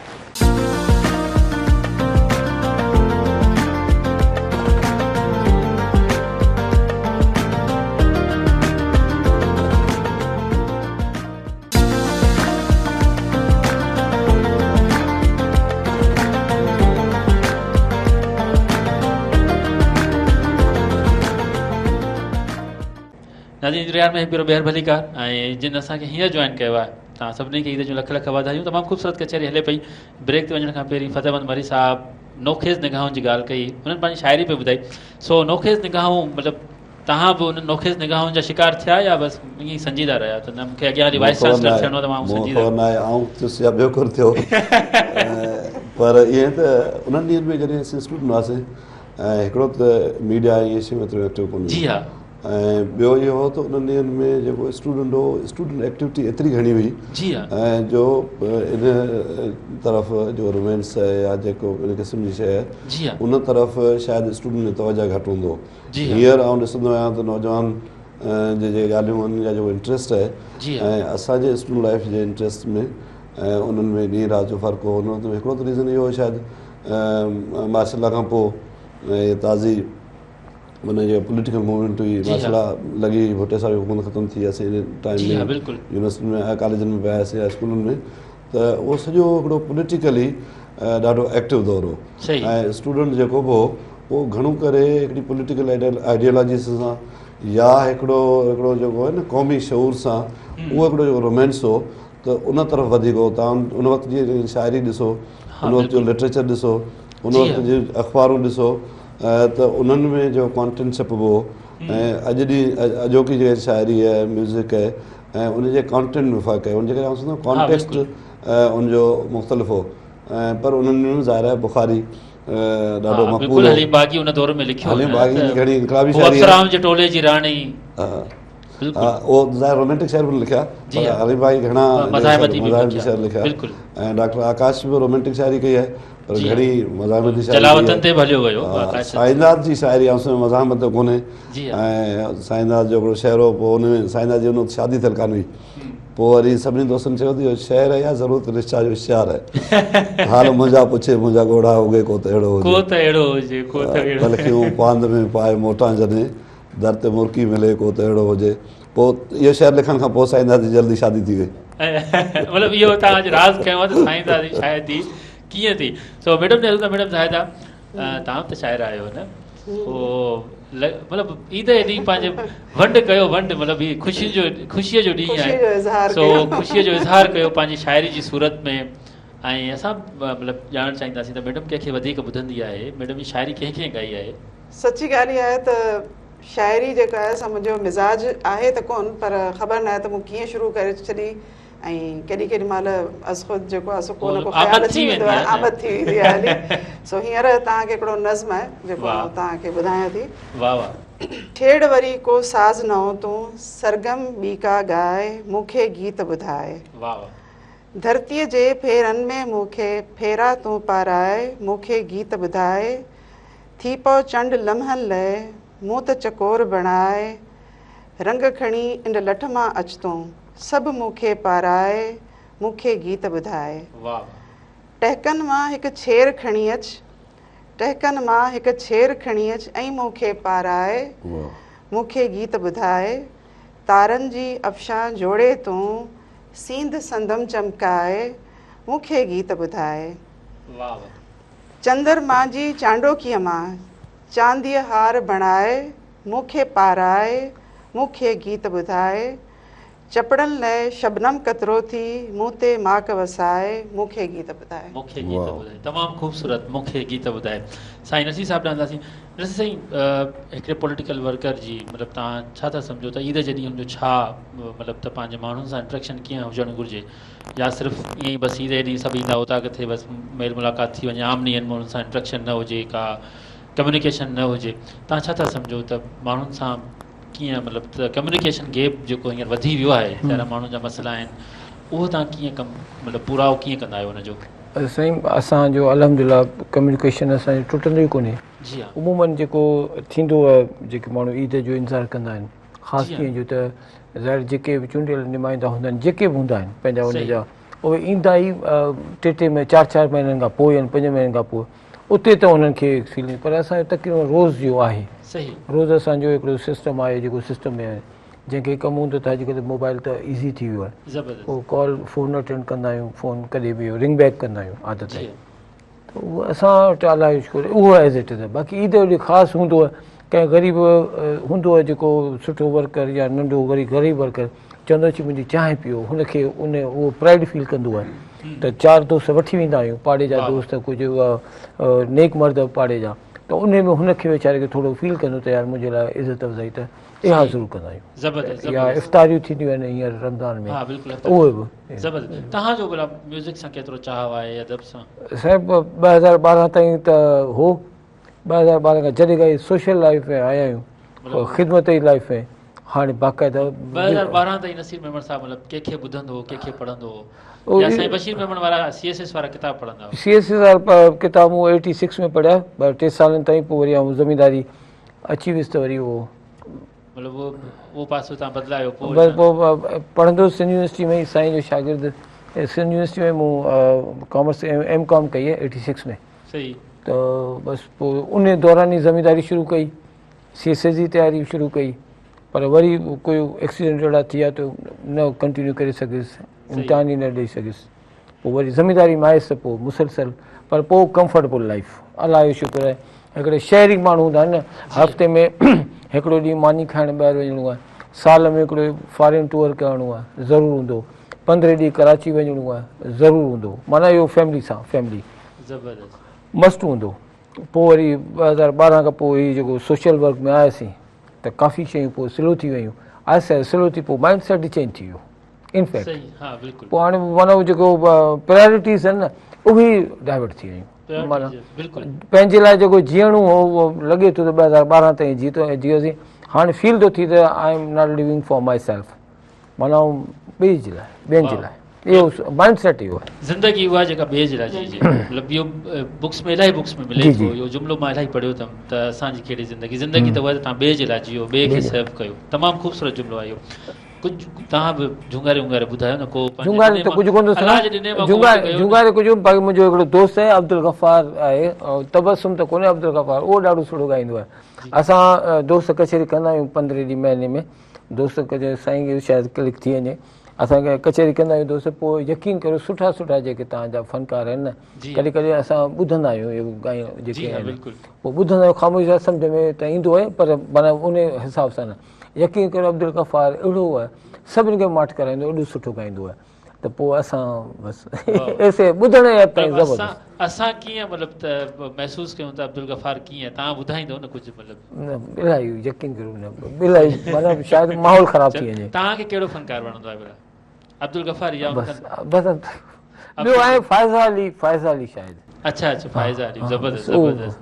नाज़रीन, रियान में हिकिड़ो ॿीहर भलीकार ऐं जिन असांखे हींअर जॉइन कयो आहे, तव्हां सभिनी खे ईद जूं लख लख वाधायूं। तमामु ख़ूबसूरत कचहरी हले पई। ब्रेक ते वञण खां पहिरीं फतेहमंद मरी साहब नौखेज़ निगाहुनि जी ॻाल्हि कई, हुननि पंहिंजी शाइरी पे ॿुधाई। सो नौखेज़ निगाहूं मतिलबु तव्हां बि उन नौखेज़ निगाहुनि जा शिकार थिया या बसि ईअं ई संजीदा रहिया? त न मूंखे अॻियां हली वाइस चांसलर थियणो आहे त मां संजीदा या ॿियो कुर थियो। पर ईअं त उन्हनि ॾींहंनि में जॾहिं असीं स्टूडेंट हुआसीं ऐं हिकिड़ो त मीडिया इहे शयूं एतिरो एक्टिव कोन। जी हा, ऐं ॿियो इहो हो त उन्हनि ॾींहंनि में जेको स्टूडेंट हो, स्टूडेंट एक्टिविटी एतिरी घणी हुई। जी हा, ऐं जो इन तरफ़ जो रोमेंस आहे या जेको इन क़िस्म जी शइ आहे, जी हा, उन तरफ़ शायदि स्टूडेंट में तवजह घटि हूंदो। जी हींअर आउं ॾिसंदो आहियां त नौजवान जे ॻाल्हियूं आहिनि या जेको इंट्रस्ट आहे, जी हा, ऐं असांजे स्टूडेंट लाइफ जे इंट्रस्ट में ऐं उन्हनि में ॾींहुं राति जो फ़र्क़ु हो। हुन हिकिड़ो त रीज़न इहो हो शायदि मार्शल खां पोइ ऐं ताज़ी माना जेको पॉलिटिकल मूवमेंट हुई, मार्शल लॻी, भुटे साहिब हुकूमत ख़तमु थी असीं इन टाइम में यूनिवर्सिटी में कॉलेजनि में पिया हुआसीं या स्कूलनि में, त उहो सॼो हिकिड़ो पॉलिटिकली ॾाढो एक्टिव दौर हो। ऐं स्टूडेंट जेको बि हो उहो घणो करे हिकिड़ी पॉलिटिकल आइडियोलॉजीस सां या हिकिड़ो जेको आहे न क़ौमी शऊर सां, उहो हिकिड़ो जेको रोमेंस हो त उन तरफ़ वधीक हो। तव्हां उन वक़्त जी शाइरी ॾिसो, उन वक़्त जो लिटरेचर ॾिसो, उन वक़्त जी अख़बारूं ॾिसो, त उन्हनि में जो कॉन्टेंट छपिबो हो ऐं अॼु ॾींहुं अॼोकी जेकी शाइरी आहे, म्यूज़िक आहे, ऐं उनजे कॉन्टेंट में फ़र्क़ु आहे। उनजे करे आउं सम्झंदो कॉन्टेक्स्ट उनजो मुख़्तलिफ़ हो। ऐं पर उन्हनि में ज़ाहिर आहे बुखारी ॾाढो मक़बूल हली बाग़ी उन दौर में लिखियो, हली बाग़ी जी घणी इनक़लाबी शाइरी आहे। अफ़सराम जे टोले जी राणी, उहो ज़ाहिर रोमेंटिक शेर बि लिखिया, हली बाग़ी घणा मज़ाहिमती शेर लिखिया। ऐं डॉक्टर आकाश बि रोमेंटिक शाइरी कई आहे, पर घणी मज़ाहिमती शाइरी। साईंदास जी शाइरी मज़ाहिमत कोन्हे। ऐं साईंदास जो हिकिड़ो शेर हो, पोइ हुन में साईंदास जी हुन शादी थियल कान हुई, पोइ वरी सभिनी दोस्तनि चयो त इहो शेर आहे या ज़रूरत रिश्ता जो इश्तिहार आहे। हाल मुंहिंजा पुछे मुंहिंजा ॻोढ़ा उगे को त अहिड़ो हुजे, बल्कि पांद में पाए मोटां जॾहिं दर ते मुर्की मिले को त अहिड़ो हुजे। पोइ इहो शेर लिखण खां पोइ साईंदास जी जल्दी शादी थी वई। मतिलबु इहो तव्हां अॼु राज़ कयो आहे त साईंदास जी शायदि कीअं थी। सो मैडम ने मैडम ज़ाहिदा तव्हां त शाइर आहियो न, मतिलबु ईद जे ॾींहुं पंहिंजे वंड कयो, वंड मतिलबु हीअ ख़ुशीअ जो ॾींहुं आहे, सो ख़ुशीअ जो इज़हार कयो पंहिंजी शाइरी जी सूरत में। ऐं असां मतिलबु ॼाणणु चाहींदासीं त मैडम कंहिंखे वधीक ॿुधंदी आहे, मैडम जी शाइरी कंहिं कीअं ॻाई आहे? सची ॻाल्हि इहा आहे त शाइरी जेका आहे सा मुंहिंजो मिज़ाज आहे त कोन, पर ख़बर न आहे त मूं कीअं शुरू करे छॾी। ऐं केॾी केॾी महिल ख़ुदि जेको आहे सो को न को ख़्यालु अची वेंदो आहे, आमद थी वेंदी आहे हली। सो हींअर तव्हांखे हिकिड़ो नज़्म आहे जेको तव्हांखे ॿुधायां थी। छेड़ वरी को साज़ न हो तूं, सरगम ॿी का ॻाए, मूंखे गीत ॿुधाए। धरतीअ जे फेरनि में मूंखे फेरा तूं पाराए, मूंखे गीत ॿुधाए। थी पओ चंड लम्हनि लाइ मूं त चकोर बणाए, रंग खणी इन लठ मां अच तूं, सभु मूंखे पाराए, मूंखे गीत ॿुधाए। टहकनि मां हिकु छेर खणी अच, टहकनि मां हिकु छेर खणी अच ऐं मूंखे पाराए, मूंखे गीत ॿुधाए। तारनि जी अफ़शां जोड़े तूं, सींध संदम चमकाए, मूंखे गीत ॿुधाए। चंद्रमा जी चांडोकीअ मां चांदीअ हार बणाए मूंखे पाराए मूंखे गीत ॿुधाए चपड़नि लाइ शबनम कतरो थी मूं ते माक वसाए मूंखे गीत ॿुधाए। मूंखे गीत ॿुधाए, तमामु ख़ूबसूरत, मूंखे गीत ॿुधाए। साईं नसीर साहिबु ॾांदासीं। ॾिस साईं, हिकिड़े पॉलिटिकल वर्कर जी मतिलबु तव्हां छा था सम्झो त ईद जे ॾींहुं हुनजो छा मतिलबु त पंहिंजे माण्हुनि सां इंट्रेक्शन कीअं हुजणु घुरिजे, या सिर्फ़ु ईअं ई बसि ईद जे ॾींहुं सभु ईंदा हुता किथे बसि मेल मुलाक़ात थी वञे, आम ॾींहंनि माण्हुनि सां इंट्रेक्शन न हुजे, का कम्युनिकेशन न हुजे, तव्हां छा था सम्झो त माण्हुनि सां कीअं मतिलबु त कम्युनिकेशन गैप जेको हींअर वधी वियो आहे, ॾाढा माण्हुनि जा मसइला आहिनि, उहो तव्हां कीअं मतिलबु पूराओ कीअं कंदा आहियो हुनजो? साईं असांजो अल्हम्दुलिल्लाह कम्युनिकेशन असांजो टुटंदो ई कोन्हे। जी हा। उमूमन जेको थींदो आहे, जेके माण्हू ईद जो इंतज़ारु कंदा आहिनि, ख़ासि कीअं जो त ज़ाहिर जेके बि चूंडियल नुमाइंदा हूंदा आहिनि, जेके बि हूंदा आहिनि पंहिंजा उन जा, उहे ईंदा ई टे में 4 महीननि खां पोइ या 5 महीननि खां पोइ, उते त उन्हनि खे फीलिंग, पर असांजो तक़रीबन रोज़ जो आहे। सही। रोज़ असांजो हिकिड़ो सिस्टम आहे, जेको सिस्टम में आहे, जंहिंखे कमु हूंदो त अॼुकल्ह मोबाइल त ईज़ी थी वियो आहे, पोइ कॉल फ़ोन अटेंड कंदा आहियूं, फ़ोन कॾहिं बि रिंग बैक कंदा आहियूं, आदत आहे। त उहो असां वटि अलाए शुक्र उहो एज़ इट इज़ आहे। बाक़ी ईद जो ख़ासि हूंदो आहे, कंहिं ग़रीब हूंदो आहे जेको सुठो वर्कर या नंढो वरी ग़रीब वर्कर चवंदो अची मुंहिंजी चांहि पीओ, हुनखे उहो प्राइड फील कंदो आहे त 4 दोस्त वठी वेंदा आहियूं, पाड़े जा दोस्त, कुझु नेक मर्द पाड़े जा, त उन में हुनखे वीचारे खे थोरो फील कंदो त यार मुंहिंजे लाइ इज़त अफ़ज़ाई, त इहा ज़रूरु कंदा आहियूं। या इफ़्तारियूं थींदियूं आहिनि हींअर रमज़ान में, उहे बि। तव्हांजो भला म्यूज़िक सां केतिरो चाहु आहे, अदब सां? साहिबु 2012 ताईं त हो, 2012 खां जॾहिं खां सोशल लाइफ में आया आहियूं, ख़िदमत जी लाइफ में, हाणे बाक़ाइदा 2012 ताईं नसीर मेमण साहिबु मतिलबु कंहिंखे ॿुधंदो हो, कंहिंखे पढ़ंदो हो, या साईं बशीर मेमण वारा CSS वारा किताब पढ़ंदा हो? CSS वारा किताब मूं 86 में पढ़िया, 2-3 सालनि ताईं, पोइ वरी आउं ज़मींदारी अची वियुसि त वरी उहो मतिलबु उहो पासो तव्हां बदिलायो? बसि पोइ पढ़ंदो सिंध यूनिवर्सिटी में ई, साईं जो शागिर्दु, सिंध यूनिवर्सिटी में मूं कॉमर्स M.Com कई आहे 86 में। सही। त बसि पोइ उन दौरान ई ज़मींदारी शुरू कई, CSS जी तयारी शुरू कई, पर वरी कोई एक्सीडेंट अहिड़ा थी विया त न कंटिन्यू करे सघियुसि, इम्तिहान ई न ॾेई सघियुसि, पोइ वरी ज़मींदारी में आयुसि त पोइ मुसलसल, पर पोइ कंफर्टेबल लाइफ, अलाह जो शुक्र आहे। हिकिड़े शहरी माण्हू हूंदा आहिनि न, हफ़्ते में हिकिड़ो ॾींहुं मानी खाइणु ॿाहिरि वञिणो आहे, साल में हिकिड़ो फॉरेन टूर करिणो आहे, ज़रूरु हूंदो, 15 ॾींहं कराची वञिणो आहे, ज़रूरु हूंदो, माना इहो फैमिली सां, फैमिली मस्तु हूंदो। पोइ वरी 2012 खां पोइ हीउ जेको सोशल वर्क में आयासीं त काफ़ी शयूं पोइ स्लो थी वियूं, आहिस्ते स्लो थी, पोइ माइंड सेट चेंज थी वियो इनफैक्ट। पोइ हाणे माना जेको प्रायोरिटीज़ आहिनि न, उहे डाइवर्ट थी वियूं, माना पंहिंजे लाइ जेको जीअणो हो उहो लॻे थो त 2012 ताईं जीअसीं, हाणे फील थो थी त I am not living for my self, माना ॿिए जे लाइ, ॿियनि जे लाइ, इहो माइंड सेट इहो आहे। ज़िंदगी उहा जेका ॿिए जे लाइ जी, मतिलबु इहो बुक्स में इलाही बुक्स में मिले थो, इहो जुमिलो मां इलाही पढ़ियो अथमि त असांजी कहिड़ी ज़िंदगी, ज़िंदगी त उहा तव्हां ॿिए जे लाइ जियो, ॿिए खे सर्व कयो, तमामु ख़ूबसूरत जुमिलो आहे इहो। कुझु तव्हां बि झुंगारे वुंगारे ॿुधायो न, को झुंगारे त कुझु कोन थो झुंगारे कुझु, बाक़ी मुंहिंजो हिकिड़ो दोस्त आहे अब्दुल गफ़ार आहे, तबसुम त कोन्हे अब्दुल गफ़ार, उहो ॾाढो सुठो ॻाईंदो आहे। असां दोस्त कचहरी कंदा आहियूं 15 ॾींहं महीने में, दोस्त कचहरी साईं खे शायदि क्लिक थी वञे, असांखे कचहरी कंदा आहियूं दोस्त, पोइ यकीन करो सुठा सुठा जेके तव्हांजा फ़नकार आहिनि न, कॾहिं कॾहिं असां ॿुधंदा आहियूं इहे ॻायूं जेके आहिनि, पोइ ॿुधंदा आहियूं, ख़ामोश सम्झ में त ईंदो आहे, पर माना उन हिसाब सां न। यकीन करो अब्दुल गफ़ार अहिड़ो आहे, सभिनी खे माठ कराईंदो, एॾो सुठो ॻाईंदो आहे, त पोइ असां बसि ऐसे ॿुधण असां कीअं मतिलबु त महसूसु कयूं त अब्दुल गफ़ार कीअं, तव्हां ॿुधाईंदो न कुझु मतिलबु? इलाही यकीन करो न, इलाही माना शायदि माहौल ख़राबु थी वञे। तव्हांखे कहिड़ो फ़नकार वणंदो आहे भला? अब्दुल गफ़ार या बसि ॿियो आहे फ़ाइज़ा अली शायदि। अच्छा अच्छा, फ़ाइज़ा अली, ज़बरदस्त ज़बरदस्त,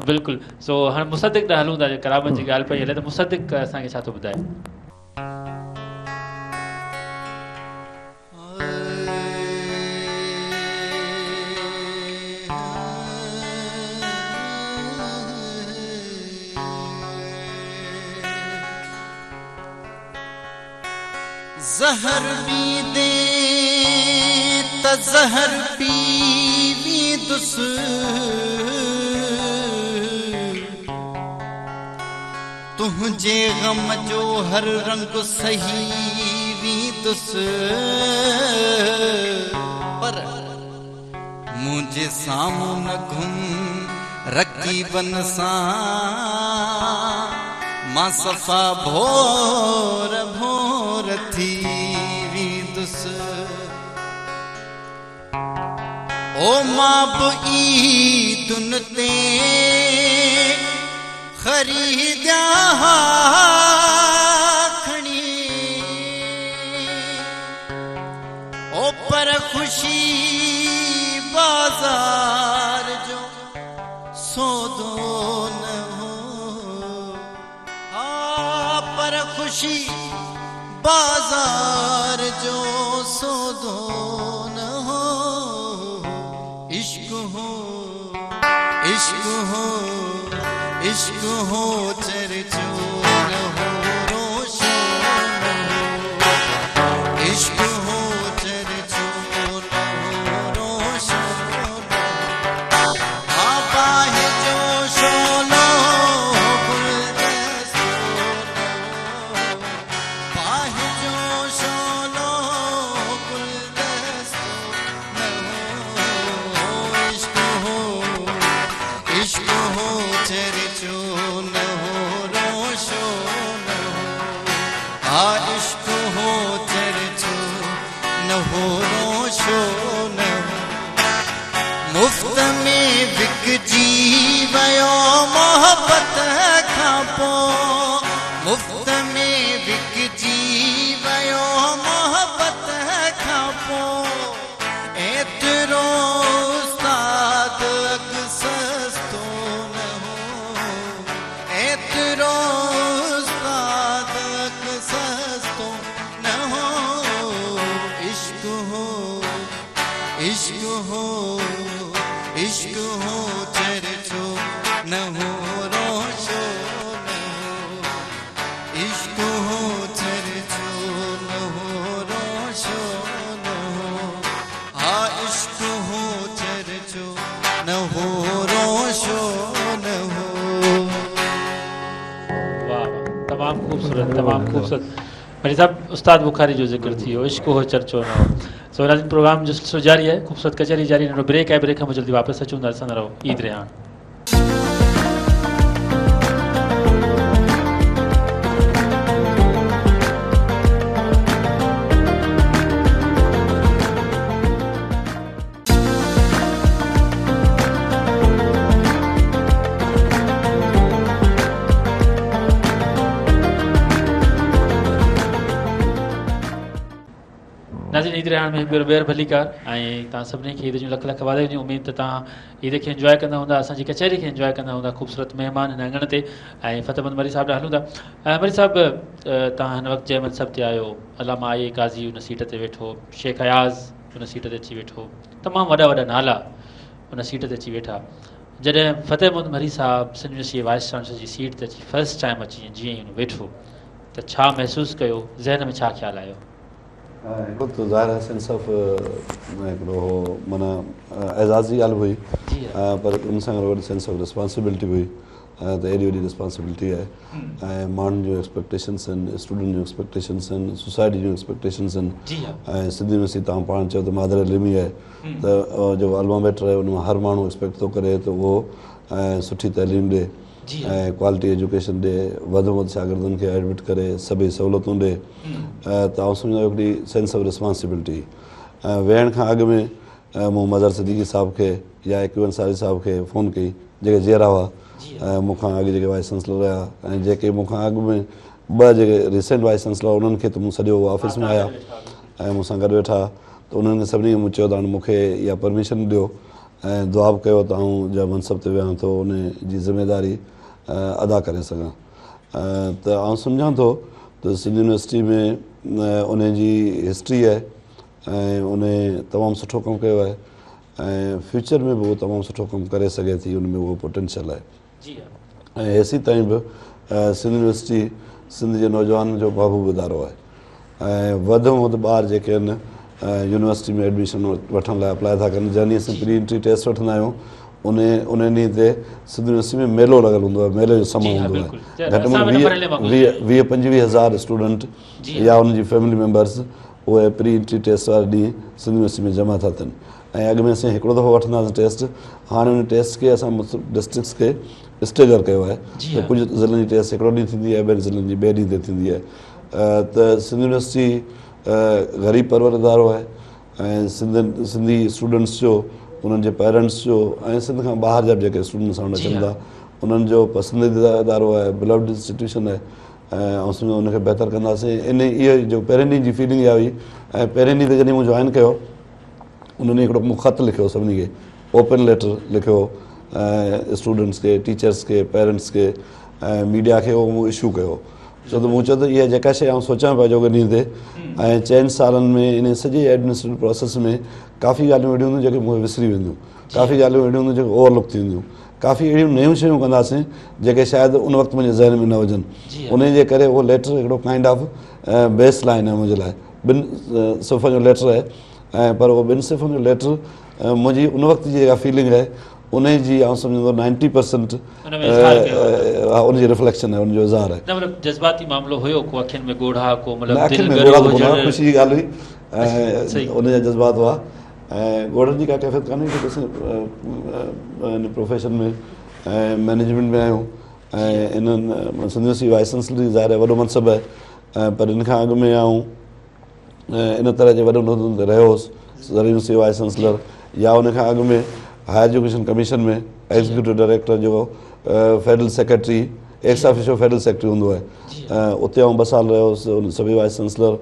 बिल्कुलु। सो हाणे मुसद्दिक़ ॾांहुं हलूं था, करामत जी ॻाल्हि पई हले, त मुसद्दिक़ असांखे छा थो ॿुधाए? ज़हर पी दे त ज़हर पीवींदुसि, तुंहिंजे ग़म जो हर रंग सही वींदुसि, पर मुंहिंजे साम्हूं न घुम रकीबन सां मां सफ़ा भोर भोर थी वेंदुसि ओ मां बि ईदुन ते ख़रीदा खणी ओ पर ख़ुशी बाज़ार जो सौदो न हो पर ख़ुशी बाज़ार जो सौदो न हो इश्क हो इश्क हो इश्क हो चर्चो न हो रोशो न हो इश्क हो चर्चो न हो रोशो बाहे जो शोलो गुलदस्तो बाहे जो शोलो गुलदस्तो न हो इश्क हो चर्चो न हो रोशो न हो इश्क हो चर्चो न हो रोशो न हो मुफ्त में विकजी वियो मोहब्बत खां पोइ मुफ्त में विकजी वियो मोहब्बत खां पोइ एतिरो उस्ताद अघु सस्तो न हो एतिरो उस्ताद अघु सस्तो न हो इश्क हो इश्क हो इश्क हो चर्चो न हो रोशो न हो इश्क हो चर्चो न हो रोशो न हो इश्क हो चर्चो न हो रोशो न हो वाह तमामु ख़ूबसूरत मेरे साहब उस्ताद बुखारी जो ज़िक्र थी हो इश्क हो चर्चो न हो सो नाज़रीन प्रोग्राम जो जारी है ख़ूबसूरत कचहरी जारी नंढो ब्रेक आहे ब्रेक खां पोइ जल्दी वापसि अचूं था ॾिसंदा रहो ईद रिहान नाज़रीन ईद रिहान में ॿेर भलीकार ऐं तव्हां सभिनी खे ईद जूं लख लख वाधायूं जी उमेद त तव्हां ईद खे इंजॉय कंदा हूंदा असांजी कचहरी खे इंजॉय कंदा हूंदा ख़ूबसूरत महिमान हिन अङण ते ऐं फ़तेहमंद मरी साहिब ॾांहुं हलूं था मरी साहिब तव्हां हिन वक़्तु जंहिं मनसब ते आहियो अलामा आई काज़ी उन सीट ते वेठो शेख अयाज़ उन सीट ते अची वेठो तमामु वॾा वॾा नाला उन सीट ते अची वेठा जॾहिं फ़तेहमंद मरी साहिब सिंध यूनिवर्सिटी वाइस चांसलर जी सीट ते अची फस्ट टाइम अची जीअं ई हुन वेठो त छा महसूसु कयो ज़हन में छा ख़्यालु आयो हिकिड़ो त ज़ाहिर आहे सेंस ऑफ हिकिड़ो माना एज़ाज़ जी ॻाल्हि हुई पर उन सां गॾु सेंस ऑफ रिस्पॉन्सिबिलिटी हुई त एॾी वॾी रिस्पॉन्सिबिलिटी आहे ऐं माण्हुनि जूं एक्सपेक्टेशन्स आहिनि स्टूडेंट जूं एक्सपेक्टेशन्स आहिनि सोसाइटी जूं एक्सपेक्टेशन्स आहिनि ऐं सिंध यूनिवर्सिटी तव्हां पाण चयो त मादर इल्मी आहे त जो अल्मा बैटर आहे उन मां हर माण्हू एक्सपेक्ट थो करे त उहो सुठी तइलीम ॾिए ऐं क्वालिटी एजुकेशन ॾिए वधि में वधि शागिर्दनि खे एडमिट करे सभई सहूलियतूं ॾिए त आउं सम्झां हिकिड़ी सेंस ऑफ रिस्पॉन्सिबिलिटी वेहण खां अॻु में मूं मज़हर सिद्दीकी साहिब खे या इकबाल अंसारी साहिब खे फ़ोन कई जेके जेरा हुआ मूंखां अॻु जेके वाइस चांसलर हुया ऐं जेके मूंखां अॻु में ॿ जेके रिसेंट वाइस चांसलर उन्हनि खे त मूं सॼो ऑफिस में आया ऐं मूंसां गॾु वेठा त उन्हनि खे सभिनी खे मूं चयो त हाणे मूंखे इहा परमिशन ॾियो ऐं दुआ बि कयो त आउं जंहिं मनसब ते वियां थो उन जी ज़िमेदारी अदा करे सघां त आउं सम्झां थो त सिंध यूनिवर्सिटी में उन जी हिस्ट्री आहे ऐं उन तमामु सुठो कमु कयो आहे ऐं फ्यूचर में बि उहो तमामु सुठो कमु करे सघे थी उन में उहो पोटेंशियल आहे ऐं हेसी ताईं बि सिंध यूनिवर्सिटी सिंध जे नौजवान जो महबूब इदारो आहे ऐं वधि में वधि ॿार जेके आहिनि यूनिवर्सिटी में एडमिशन वठण लाइ अप्लाई था कनि जॾहिं असां प्री एंट्री टेस्ट वठंदा आहियूं उन ॾींहं ते सिंध यूनिवर्सिटी में मेलो लॻल हूंदो आहे मेले जो समय हूंदो आहे घटि में 20-25 हज़ार स्टूडेंट या उनजी फैमिली मेम्बर्स उहे प्री एंट्री टेस्ट वारे ॾींहुं सिंध यूनिवर्सिटी में जमा था थियनि ऐं अॻु में असां हिकिड़ो दफ़ो वठंदासीं टेस्ट, हाणे उन टेस्ट खे असां डिस्ट्रिक्ट्स खे स्टेगर कयो आहे त कुझु ज़िलनि जी टेस्ट हिकिड़ो ॾींहुं थींदी आहे, ॿियनि ज़िलनि जी ॿिए ॾींहं ते थींदी आहे। त सिंध यूनिवर्सिटी ग़रीब परवर इदारो आहे ऐं सिंधी स्टूडेंट्स जो, उन्हनि जे पेरेंट्स जो ऐं सिंध खां ॿाहिरि जा बि जेके स्टूडेंट्स सां अचनि था उन्हनि जो पसंदीदा इदारो आहे, बिलव्ड इंस्टीट्यूशन आहे ऐं सम्झो उनखे बहितर कंदासीं। इहो जो पहिरें ॾींहं जी फीलिंग इहा हुई ऐं पहिरें ॾींहं ते जॾहिं मूं जॉइन कयो उन्हनि हिकिड़ो मूं ख़तु लिखियो, सभिनी खे ओपन लेटर लिखियो ऐं स्टूडेंट्स खे, टीचर्स खे, पेरेंट्स खे ऐं मीडिया खे उहो मूं इशू कयो। छो त मूं चयो त इहा जेका शइ आउं सोचां पियो अॼोके ॾींहं ते ऐं 4 सालनि में इन सॼे एडमिनिस्ट्रेटिव प्रोसेस में काफ़ी ॻाल्हियूं अहिड़ियूं हूंदियूं जेके मूंखे विसरी वेंदियूं, काफ़ी ॻाल्हियूं अहिड़ियूं हूंदियूं जेके ओवरलुक थींदियूं, काफ़ी अहिड़ियूं नयूं शयूं कंदासीं जेके शायदि उन वक़्तु मुंहिंजे ज़हन में न हुजनि। उन जे करे उहो लेटर हिकिड़ो काइंड ऑफ बेस लाइन आहे मुंहिंजे लाइ, 2 सिफ़नि जो लेटर आहे ऐं पर उहो 2 सिफ़नि जो लेटर मुंहिंजी उन वक़्त जी जेका फीलिंग आहे उन जी आउं सम्झंदो 90% उनजी रिफ्लेक्शन आहे, उनजो इज़हार आहे। जज़्बाती मामिलो हुयो, को अखियुनि में ॻोढ़ा, को ख़ुशी जी ॻाल्हि हुई ऐं उनजा जज़्बात हुआ ऐं ॻोढ़नि जी का कैफ़ियत कान्हे कि ॾिस प्रोफेशन में ऐं मैनेजमेंट में आहियूं ऐं इन्हनि सिंध यूनिवर्सिटी वाइस चांसलर ज़ाहिर आहे वॾो मनसबु आहे पर इन खां अॻु में आऊं इन तरह जे वॾे उहिदनि ते रहियो हुउसि, यूनिवर्सिटी वाइस चांसलर, या उन खां अॻु में हायर एजुकेशन कमीशन में एग्जीक्यूटिव डायरेक्टर जो federal secretary, ex officio federal secretary हूंदो आहे, उते आऊं 2 साल रहियो हुउसि। उन सभई वाइस चांसलर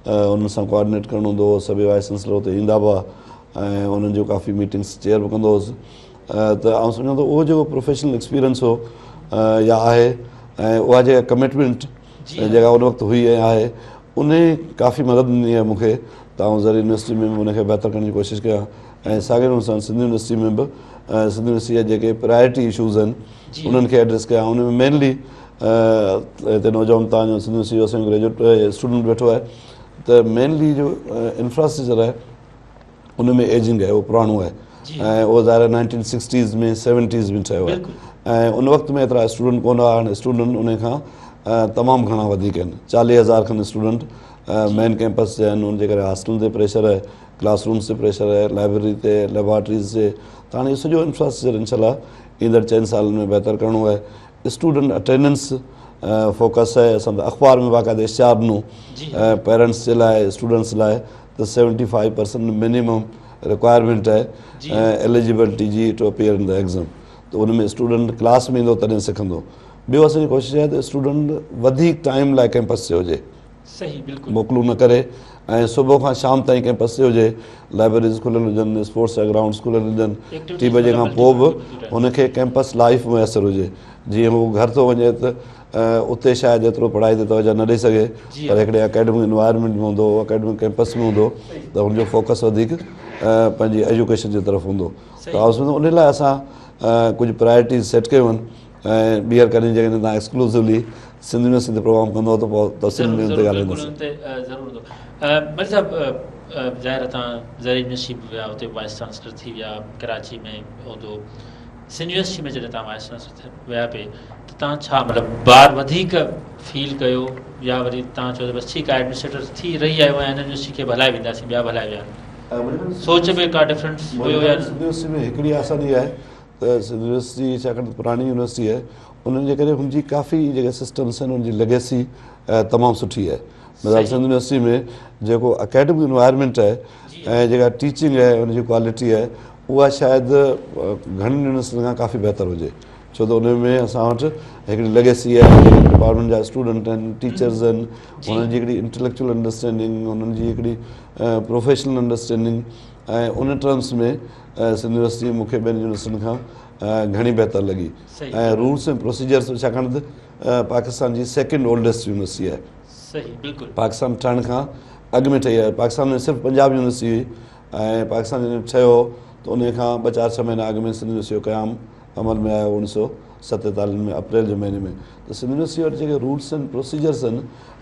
उन्हनि सां कोऑर्डिनेट करणो हूंदो हो, सभई वाइस चांसलर उते ईंदा हुआ ऐं उन्हनि जो काफ़ी मीटिंग्स चेयर बि कंदो हुउसि। त आउं सम्झां थो उहो जेको प्रोफेशनल एक्सपीरियंस हो या आहे ऐं उहा जेका कमिटमेंट जेका उन वक़्तु हुई ऐं आहे उन काफ़ी मदद ॾिनी आहे मूंखे त आउं ज़रूरु यूनिवर्सिटी में उनखे बहितर करण जी कोशिशि कयां ऐं साॻिए नमूने सां सिंध यूनिवर्सिटी में बि सिंध यूनिवर्सिटी जा जेके प्रायोरिटी इशूज़ आहिनि उन्हनि खे एड्रेस कयां। उन में मेनली हिते नौजवान तव्हांजो सिंध यूनिवर्सिटी जो असांजो ग्रेजुएट स्टूडेंट वेठो आहे त मेनली जो इंफ्रास्ट्रक्चर आहे उन में एजिंग आहे, उहो पुराणो आहे ऐं उहो ज़ाहिर 1960s में 70s में ठहियो आहे ऐं उन वक़्त में एतिरा स्टूडेंट कोन हुआ। हाणे स्टूडेंट उन खां तमामु घणा वधीक आहिनि, 40,000 खनि स्टूडेंट मेन कैंपस जा आहिनि। उनजे करे हॉस्टल ते प्रेशर आहे, क्लासरूम्स ते प्रेशर आहे, लाइब्रेरी ते, लेबॉरेटरीज़ ते। त हाणे इहो सॼो इंफ्रास्ट्रक्चर इंशाल्लाह ईंदड़ 4 सालनि में बहितर करिणो आहे। स्टूडेंट अटेंडेंस फोकस आहे, असां त अख़बार में बाक़ाइदा इश्तिहार ॾिनो पेरेंट्स जे लाइ, स्टूडेंट्स लाइ त 75% मिनिमम रिक्वायरमेंट आहे एलिजिबिलिटी जी to appear in the exam. त उन में स्टूडेंट क्लास में ईंदो तॾहिं सिखंदो। ॿियो असांजी कोशिशि आहे त स्टूडेंट वधीक टाइम लाइ कैंपस ते हुजे, मोकलूं न करे ऐं सुबुह खां शाम ताईं कैंपस ते हुजे, लाइब्रेरीज़ खुलियल हुजनि, स्पोर्ट्स जा ग्राउंड्स खुलियल हुजनि, 3 बजे खां पोइ बि हुनखे कैंपस लाइफ मुयसरु हुजे। जीअं हू घर थो वञे त उते शायदि एतिरो पढ़ाई ते तवजो न ॾेई सघे पर हिकिड़े अकेडमिक इन्वायरमेंट में हूंदो, अकेडमिक कैंपस में हूंदो त हुनजो फोकस वधीक पंहिंजी एजुकेशन जी तरफ़ हूंदो। त उन लाइ असां कुझु प्रायोरिटीज़ सेट कयूं आहिनि ऐं ॿीहर कॾहिं जेकॾहिं तव्हां एक्सक्लूसिवली सिंध यूनिवर्सिटी ते प्रोग्राम कंदो त पोइ तफ़सील में ते ॻाल्हाईंदासीं। मलिक साहब, ज़ाहिर तव्हां ज़री यूनिवर्सिटी में विया, हुते वाइस चांसलर थी विया, कराची में हूंदो, सिंध यूनिवर्सिटी में जॾहिं तव्हां वाइस चांसलर विया पे त तव्हां छा मतिलबु ॿार वधीक फील कयो या वरी तव्हां चयो त बसि ठीकु आहे एडमिनिस्ट्रेटर थी रही आहियो ऐं हिन यूनिवर्सिटी खे भलाए वेंदासीं, ॿिया भलाए विया, सोच में का डिफरेंस हुयो? या सिंध यूनिवर्सिटी में हिकिड़ी आसानी आहे त सिंध यूनिवर्सिटी छाकाणि पुराणी यूनिवर्सिटी आहे उन्हनि जे करे हुनजी काफ़ी जेके सिस्टम्स आहिनि उनजी लेगेसी तमामु सुठी आहे। मतिलबु सिंध यूनिवर्सिटी में जेको अकेडमिक इन्वायरमेंट आहे ऐं जेका टीचिंग आहे उनजी क्वालिटी आहे उहा शायदि घणनि यूनिवर्सिटियुनि खां काफ़ी बहितर हुजे। छो त उन में असां वटि हिकिड़ी लेगेसी आहे, जेके डिपार्टमेंट जा स्टूडेंट आहिनि, टीचर्स आहिनि, हुननि जी हिकिड़ी इंटेलेक्चुअल अंडरस्टैंडिंग, हुननि जी हिकिड़ी प्रोफेशनल अंडरस्टैंडिंग ऐं उन टर्म्स में सिंध यूनिवर्सिटी मूंखे ॿियनि यूनिवर्सिटियुनि खां घणी बहितर लॻी। ऐं रूल्स ऐं प्रोसीजर्स छाकाणि त पाकिस्तान जी 2nd ओल्डेस्ट यूनिवर्सिटी आहे, पाकिस्तान ठहण खां अॻु में ठही आहे। पाकिस्तान में सिर्फ़ु पंजाब यूनिवर्सिटी हुई ऐं पाकिस्तान जॾहिं ठहियो त उन खां 2-4-6 महीना अॻु में सिंध यूनिवर्सिटी जो क़याम अमल में आयो 1947 में अप्रैल जे महीने में। त सिंध यूनिवर्सिटी वटि जेके रूल्स एंड प्रोसीजर्स आहिनि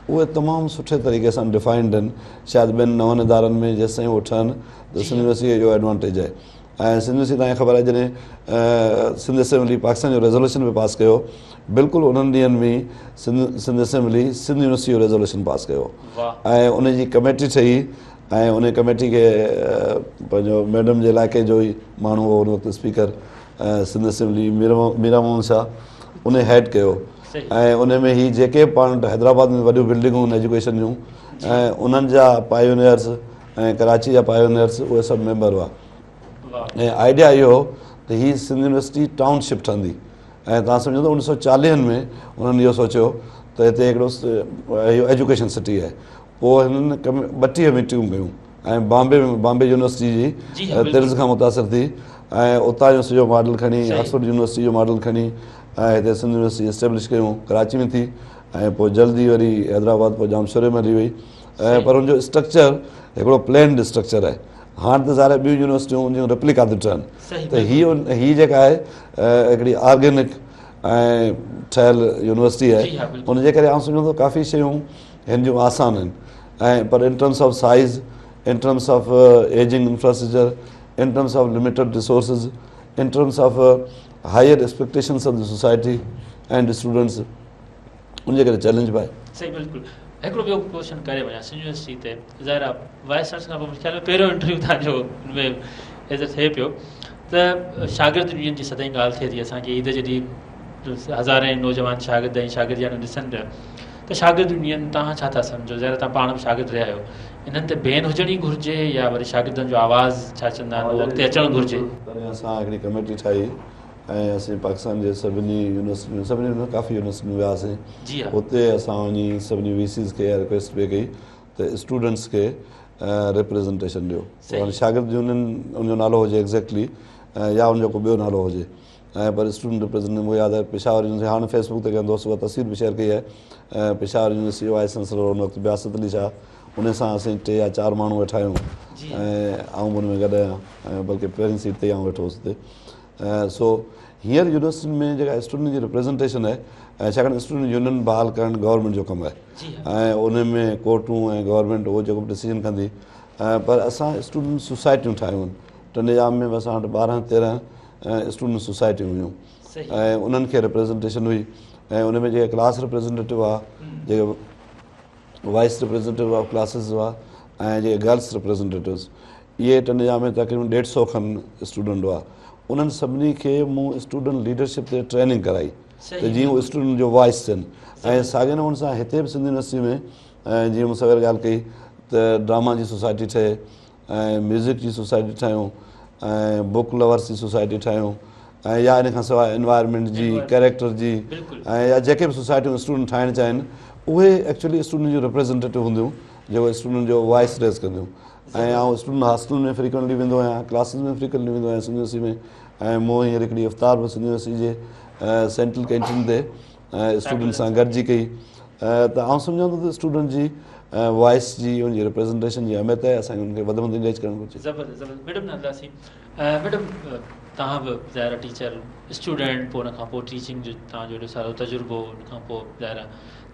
उहे तमामु सुठे तरीक़े सां डिफाइंड आहिनि। शायदि ॿियनि नवनि इदारनि में जेसिताईं उहे ठहनि त सिंध यूनिवर्सिटीअ जो एडवांटेज आहे। ऐं सिंध यूनिवर्सिटी तव्हांखे ख़बर आहे जॾहिं सिंध असेंबली पाकिस्तान जो रेज़ोल्यूशन बि पास कयो, बिल्कुलु उन्हनि ॾींहंनि में सिंध असेंबली सिंध यूनिवर्सिटी जो रेज़ोल्यूशन पास कयो ऐं उनजी कमेटी ठही ऐं उन कमेटी खे पंहिंजो मैडम जे इलाइक़े जो ई माण्हू हो उन वक़्तु स्पीकर सिंध असेंबली मीरा मोहन शाह उन हेड कयो ऐं उन में ही जेके पाण हैदराबाद में वॾियूं बिल्डिंगूं आहिनि एजुकेशन जूं ऐं उन्हनि जा पायोनियर्स ऐं कराची जा पायोनियर्स उहे सभु मेंबर हुआ ऐं आइडिया इहो हो त हीअ सिंध यूनिवर्सिटी टाउनशिप ठहंदी ऐं तव्हां सम्झो त 1940 में उन्हनि इहो सोचियो त हिते हिकिड़ो इहो एजुकेशन सिटी आहे पोइ हिननि 32 मीटिंगूं कयूं ऐं बॉम्बे यूनिवर्सिटी जी तर्ज़ खां मुतासिर थी ऐं उतां जो सॼो मॉडल खणी ऑक्सफोर्ड यूनिवर्सिटी जो मॉडल खणी ऐं हिते सिंध यूनिवर्सिटी एस्टेब्लिश कयूं कराची में थी ऐं पोइ जल्दी वरी हैदराबाद पोइ जाम शुरू में हली वई ऐं पर हुनजो स्ट्रक्चर हिकिड़ो प्लेन्ड स्ट्रक्चर आहे हाणे त ज़ाहिर ॿियूं यूनिवर्सिटियूं उन जूं रेप्लिका थी ठहनि त हीअ जेका आहे हिकिड़ी ऑर्गेनिक ऐं ठहियल यूनिवर्सिटी आहे उनजे करे आउं सम्झां थो काफ़ी शयूं हिन जूं आसान आहिनि ऐं पर in terms of size in terms of ageing infrastructure in terms of limited resources in terms of higher expectations of the society and students उनजे करे चैलेंज बि आहे सही बिल्कुलु हिकिड़ो ॿियो क्वेश्चन करे वञा यूनिवर्सिटी ते ज़ाहिर आहे वाइस चांसलर खां पोइ मुंहिंजे ख़्याल में पहिरियों इंटरव्यू तव्हांजो हुनमें एज़ थिए पियो त शागिर्द यूनियन जी सदाईं ॻाल्हि थिए थी असांखे ईद जे ॾींहुं हज़ारे नौजवान शागिर्द ऐं शागिर्दियान ॾिसनि पिया त शागिर्द यूनियन तव्हां छा था सम्झो ज़ाहिर तव्हां पाण बि शागिर्द रहिया आहियो इन्हनि ते बैन हुजणी घुरिजे या वरी शागिर्दनि जो आवाज़ छा चवंदा आहिनि उहो अॻिते अचणु घुरिजे तॾहिं असां हिकिड़ी कमेटी ठाही ऐं असीं पाकिस्तान जे सभिनी यूनिवर्सिटियूं सभिनी काफ़ी यूनिवर्सिटियूं वियासीं जी हा हुते असां वञी सभिनी वीसीस खे रिक्वेस्ट पे कई त स्टूडेंट्स खे रिप्रेज़ेंटेशन ॾियो हाणे शागिर्द यूनियन उनजो नालो हुजे एग्ज़ैक्टली या उनजो को ॿियो नालो हुजे ऐं पर स्टूडेंट रिप्रेज़ेंटेटिव मूंखे यादि आहे पेशावर यूनिवर्सिटी हाणे फेसबुक ते कंहिं दोस्त उहा तस्वीर बि शेयर कई आहे पेशावर यूनिवर्सिटी वाइस चांसलर हुन वक़्तु बियासत अली शाह उन सां असीं 3 या 4 माण्हू वेठा आहियूं ऐं आउं बि हुन में गॾु आहियां ऐं बल्कि पहिरीं सीट ते आउं वेठो हुउसि हुते सो हींअर यूनिवर्सिटियुनि में जेका स्टूडेंट जी रिप्रेज़ेंटेशन आहे ऐं छाकाणि स्टूडेंट यूनियन बहाल करणु गवर्नमेंट जो कमु आहे ऐं उन में कोर्टूं ऐं गवर्नमेंट उहो जेको बि डिसीजन कंदी पर असां स्टूडेंट सोसाइटियूं ठाहियूं आहिनि टंडेजाम में बि असां वटि 12-13 स्टूडेंट सोसाइटियूं हुयूं ऐं उन्हनि खे रिप्रेज़ेंटेशन हुई ऐं उन में जेके क्लास रिप्रेज़ेंटेटिव हुआ जेके वाइस रिप्रेज़ेंटेटिव ऑफ क्लासिस हुआ ऐं जेके गर्ल्स रिप्रेज़ेंटेटिव्स इहे टंडेजाम में तक़रीबन 150 खनि स्टूडेंट हुआ उन्हनि सभिनी खे मूं स्टूडेंट लीडरशिप ते ट्रेनिंग कराई त जीअं उहे स्टूडेंट जो वॉइस थियनि ऐं साॻिए नमूने सां हिते बि सिंध यूनिवर्सिटी में जीअं मूं सवेल ॻाल्हि कई त ड्रामा जी सोसाइटी ठहे ऐं म्यूज़िक जी सोसाइटी ठाहियूं ऐं बुक लवर्स जी सोसाइटी ठाहियूं ऐं या इन खां सवाइ एनवायरमेंट जी कैरेक्टर जी ऐं या जेके बि सोसाइटियूं स्टूडेंट ठाहिणु चाहिनि उहे एक्चुअली स्टूडेंट जो रिप्रेज़ेंटेटिव हूंदियूं जेको स्टूडेंट जो वॉइस रेज़ कंदियूं ऐं आउं स्टूडेंट हॉस्टल में फ्रीक्वेंटली वेंदो आहियां क्लासिस में फ्रीक्वेंटली वेंदो आहियां सिंध यूनिवर्सिटी में ऐं मूं हींअर हिकिड़ी इफ़्तार बि सिंध यूनिवर्सिटी जे सेंट्रल कैंटीन ते स्टूडेंट सां गॾिजी कई त आउं सम्झां थो त स्टूडेंट जी वॉइस जी उनजी रिप्रेज़ेंटेशन जी अहमियत आहे असांखे उनखे वधि में वधि इंगेज करणु घुरिजे ज़बरदस्त मैडम नंदासीं मैडम तव्हां बि ज़ाहिर टीचर स्टूडेंट पोइ हुन खां पोइ टीचिंग जो तव्हांजो एॾो सारो तजुर्बो हुन खां पोइ ज़ाहिर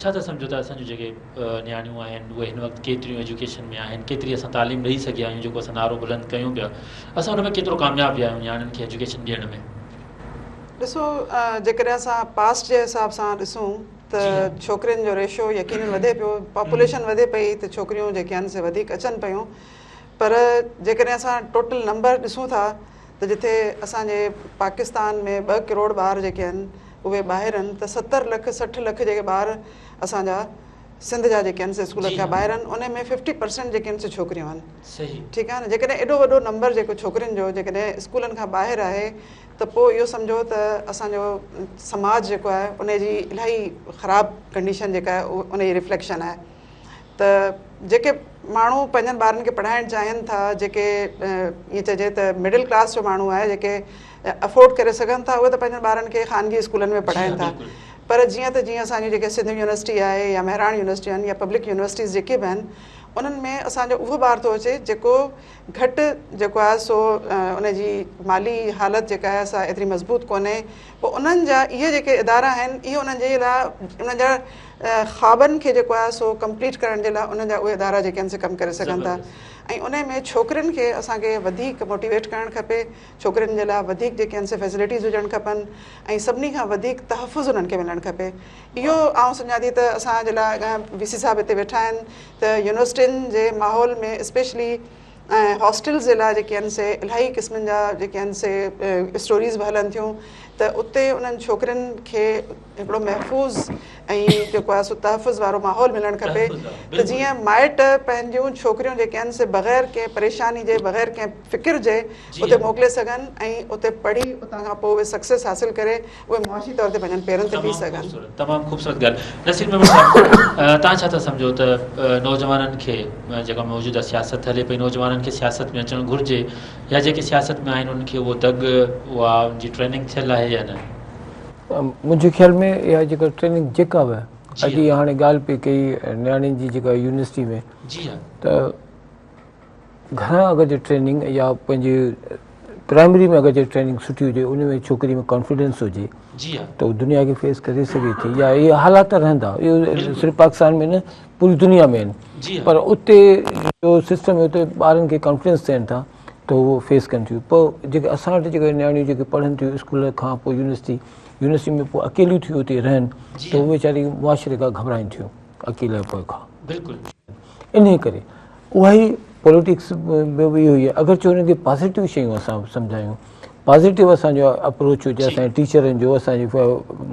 छा था सम्झो था असांजूं जेके नियाणियूं आहिनि उहे हिन वक़्तु केतिरियूं एजुकेशन में आहिनि केतिरी असां तालीम ॾेई सघिया आहियूं जेको असां नारो बुलंद कयूं पिया असां हुन में केतिरो कामयाबु बि आहियूं नियाणियुनि खे एजुकेशन ॾियण में ॾिसो जेकॾहिं असां पास्ट जे हिसाब सां ॾिसूं त छोकिरियुनि जो रेशो यकीनन वधे पियो पॉपुलेशन वधे पई त छोकिरियूं जेके आहिनि से वधीक अचनि पियूं पर जेकॾहिं असां टोटल नंबर ॾिसूं था त जिथे असांजे पाकिस्तान में 2 करोड़ ॿार जेके आहिनि उहे ॿाहिरि आहिनि त 70 लख 60 लख जेके ॿार असांजा सिंध जा जेके आहिनि से स्कूल खां ॿाहिरि आहिनि उन में 50% जेके आहिनि से छोकिरियूं आहिनि ठीकु आहे न जेकॾहिं एॾो वॾो नंबर जेको छोकिरियुनि जो जेकॾहिं स्कूलनि खां ॿाहिरि आहे त पोइ इहो सम्झो त असांजो समाज जेको आहे उनजी इलाही ख़राबु कंडीशन जेका आहे उन जी रिफ्लेक्शन आहे त जेके माण्हू पंहिंजनि ॿारनि खे पढ़ाइणु चाहिनि था जेके ईअं चइजे त मिडिल क्लास जो माण्हू आहे जेके अफोर्ड करे सघनि था उहे त पंहिंजनि ॿारनि खे ख़ानगी स्कूलनि में पढ़ाइनि था पर जीअं त जीअं असांजी जेके सिंध यूनिवर्सिटी आहे या महराण यूनिवर्सिटी आहिनि या पब्लिक यूनिवर्सिटीज़ जेके बि आहिनि उन्हनि में असांजो उहो ॿारु थो अचे जेको घटि जेको आहे सो उनजी माली हालति जेका आहे असां एतिरी मज़बूत कोन्हे पोइ उन्हनि जा इहे जेके इदारा आहिनि इहे उन्हनि जे लाइ उन्हनि जा ख़्वाबनि खे जेको आहे सो कंप्लीट करण जे लाइ उन्हनि जा उहे इदारा जेके आहिनि से कमु करे सघनि था ऐं उन में छोकिरियुनि खे असांखे वधीक मोटिवेट करणु खपे, छोकिरियुनि जे लाइ वधीक जेके आहिनि से फैसिलिटीज़ हुजणु खपनि ऐं सभिनी खां वधीक तहफ़ुज़ उन्हनि खे मिलणु खपे। इहो आउं सम्झां थी त असांजे लाइ VC साहिब हिते वेठा आहिनि त यूनिवर्सिटियुनि जे माहौल में स्पेशली हॉस्टल्स जे लाइ जेके आहिनि से इलाही क़िस्मनि जा जेके आहिनि से स्टोरीज़ बि हलनि थियूं त उते उन्हनि छोकिरियुनि खे हिकिड़ो महफ़ूज़ ऐं जेको आहे सो तहफ़ुज़ वारो माहौल मिलणु खपे त जीअं माइट पंहिंजूं छोकिरियूं जेके आहिनि से बग़ैर कंहिं परेशानी जे बग़ैर कंहिं फ़िक्र जे उते मोकिले सघनि ऐं उते पढ़ी उतां खां पोइ उहे सक्सेस हासिलु करे उहे मुआशी तौर ते पंहिंजनि पेरनि ते बीह सघनि। तमामु ख़ूबसूरत ॻाल्हि। नसीर मेमण साहिबु, तव्हां छा था सम्झो त नौजवाननि खे जेका मौजूदा सियासत हले पई, नौजवाननि खे सियासत में अचणु घुरिजे या जेके सियासत में आहिनि उन्हनि खे उहो दग उहा जी ट्रेनिंग थियल आहे या न? मुंहिंजे ख़्याल में इहा जेका ट्रेनिंग जेका बि अॼु हाणे ॻाल्हि पई कई नियाणियुनि जी जेका यूनिवर्सिटी में, त घणा अगरि जे ट्रेनिंग या पंहिंजे प्राइमरी में अगरि जे ट्रेनिंग सुठी हुजे, उन में छोकिरी में कॉन्फिडेंस हुजे त उहो दुनिया खे फेस करे सघे थी। या इहे हालात रहंदा, इहो सिर्फ़ु पाकिस्तान में न पूरी दुनिया में आहिनि, पर उते जो सिस्टम आहे उते ॿारनि खे कॉन्फिडेंस थियनि था त उहो फेस कनि थियूं। पोइ जेके असां वटि जेके नियाणियूं जेके पढ़नि थियूं स्कूल खां पोइ यूनिवर्सिटी में पोइ अकेलियूं थियूं उते रहनि त उहे वीचारी मुआशिरे खां घबराइनि थियूं अकेले पोइ खां। बिल्कुलु इन करे उहा ई पॉलिटिक्स में बि इहो ई आहे। अगरि चओ हुनखे पॉज़िटिव शयूं असां सम्झायूं, पॉज़िटिव असांजो अप्रोच हुजे असांजे टीचरनि जो, असांजे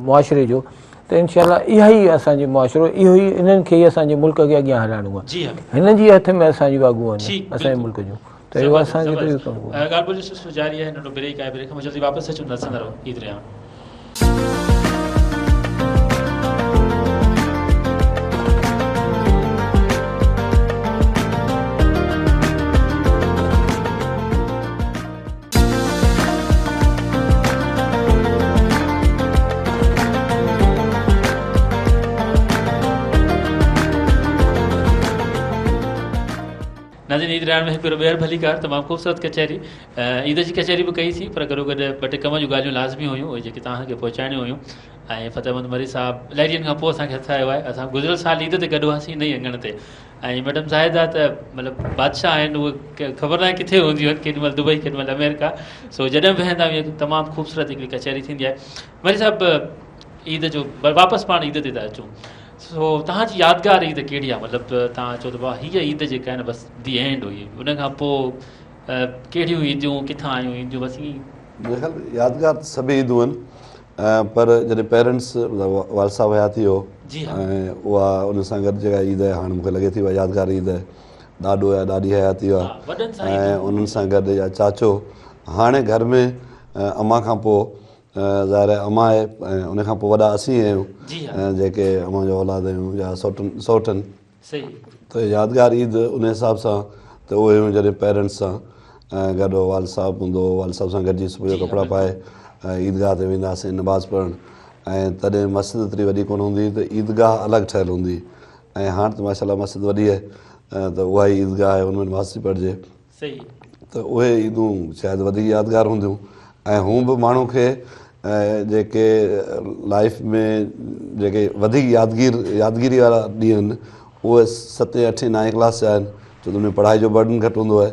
मुआशिरे जो, त इनशाला इहा ई असांजो मुआशिरो, इहो ई इन्हनि खे ई असांजे मुल्क खे अॻियां हलाइणो आहे। हिननि जी हथ में असांजी वागूं आहिनि असांजे मुल्क जूं, त इहो असांजे करे करिणो आहे। ॻाल्हि ॿोली सिलसिलो जारी आहे, नंढो ब्रेक आहे, ब्रेक खां जल्दी वापसि अचूं, ॾिसंदा रहो ईद रहिया। नाज़रीन, ईद रहिण में हिकु ॿीहर भली कार तमामु ख़ूबसूरत कचहरी, ईद जी कचहरी बि कई थी, पर गॾो गॾु ॿ टे कम जूं ॻाल्हियूं लाज़मी हुयूं उहे जेके तव्हांखे पहुचाइणियूं हुयूं। ऐं फ़तेहमंद मरी साहिबु इलाही ॾींहंनि खां पोइ असांखे हथु आयो आहे। असां गुज़िरियल साल ईद ते गॾु हुआसीं नई अंगण ते, ऐं मैडम ज़ाहिदा त मतिलबु बादशाह आहिनि, उहे ख़बर न आहे किथे हूंदियूं आहिनि, केॾी महिल दुबई केॾी महिल अमेरिका। सो जॾहिं बि वेंदा आहियूं तमामु ख़ूबसूरत हिकिड़ी कचहरी थींदी आहे। मरी साहिबु, ईद जो वापसि पाण ईद ते था अचूं, सो तव्हांजी यादगार ईद कहिड़ी आहे? मतिलबु तव्हां चओ त भाउ हीअ ईद जेका आहे न बसि दी एंड हुई, उन खां पोइ कहिड़ियूं ईदियूं किथां आयूं ईदियूं बसि ईअं? मुंहिंजे ख़्याल में यादगार त सभई ईदूं आहिनि, पर जॾहिं पेरेंट्स वालसा हयाती हो ऐं उहा उन सां गॾु जेका ईद आहे हाणे मूंखे लॻे थी उहा यादगार ईद आहे। ॾाॾो या ॾाॾी हयाती हुआ ऐं उन्हनि सां गॾु या चाचो, हाणे घर में अम्मा खां पोइ ज़ाहिर आहे अम्मा आहे ऐं उन खां पोइ वॾा असीं आहियूं जेके अम्मा जो औलाद आहियूं या सौटनि। त यादगार ईद उन हिसाब सां त उहे हुयूं जॾहिं पेरेंट्स सां गॾु वाल साहिबु हूंदो, वाल साहिब सां गॾिजी सुबुह जो कपिड़ा पाए ईदगाह ते वेंदासीं नमाज़ पढ़णु। ऐं तॾहिं मस्जिद एतिरी वॾी कोन हूंदी हुई त ईदगाह अलॻि ठहियलु हूंदी, ऐं हाणे त माशाल्लाह मस्जिद वॾी आहे त उहा ई ईदगाह आहे, हुन में नमाज़ थी पढ़िजे। त उहे ईदूं शायदि वधीक यादगार हूंदियूं। ऐं हू बि माण्हू खे जेके लाइफ में जेके वधीक यादगिरी वारा ॾींहं आहिनि उहे 7, 8, 9 क्लास जा आहिनि, छो त हुन में पढ़ाई जो बर्डन घटि हूंदो आहे।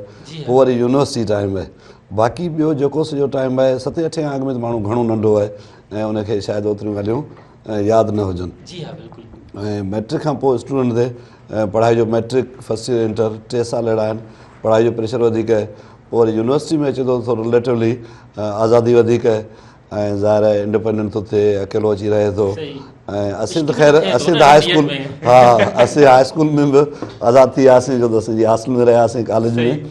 पोइ वरी यूनिवर्सिटी टाइम आहे, बाक़ी ॿियो जेको सॼो टाइम आहे 7, 8 खां अॻु में त माण्हू घणो नंढो आहे ऐं उनखे शायदि ओतिरियूं ॻाल्हियूं यादि न हुजनि। ऐं मैट्रिक खां पोइ स्टूडेंट ते पढ़ाई जो मैट्रिक, फस्ट ईयर, इंटर 3 साल अहिड़ा आहिनि, पढ़ाई जो प्रेशर वधीक आहे। पोइ वरी यूनिवर्सिटी में अचे थो थोरो रिलेटिवली आज़ादी वधीक आहे ऐं ज़ाहिर आहे इंडिपेंडेंट थो थिए, अकेलो अची रहे थो। ऐं असीं त ख़ैर असीं त हाई स्कूल, हा असीं हाई स्कूल में बि आज़ादु थी वियासीं छो त असांजी हॉस्टल में रहियासीं कॉलेज में।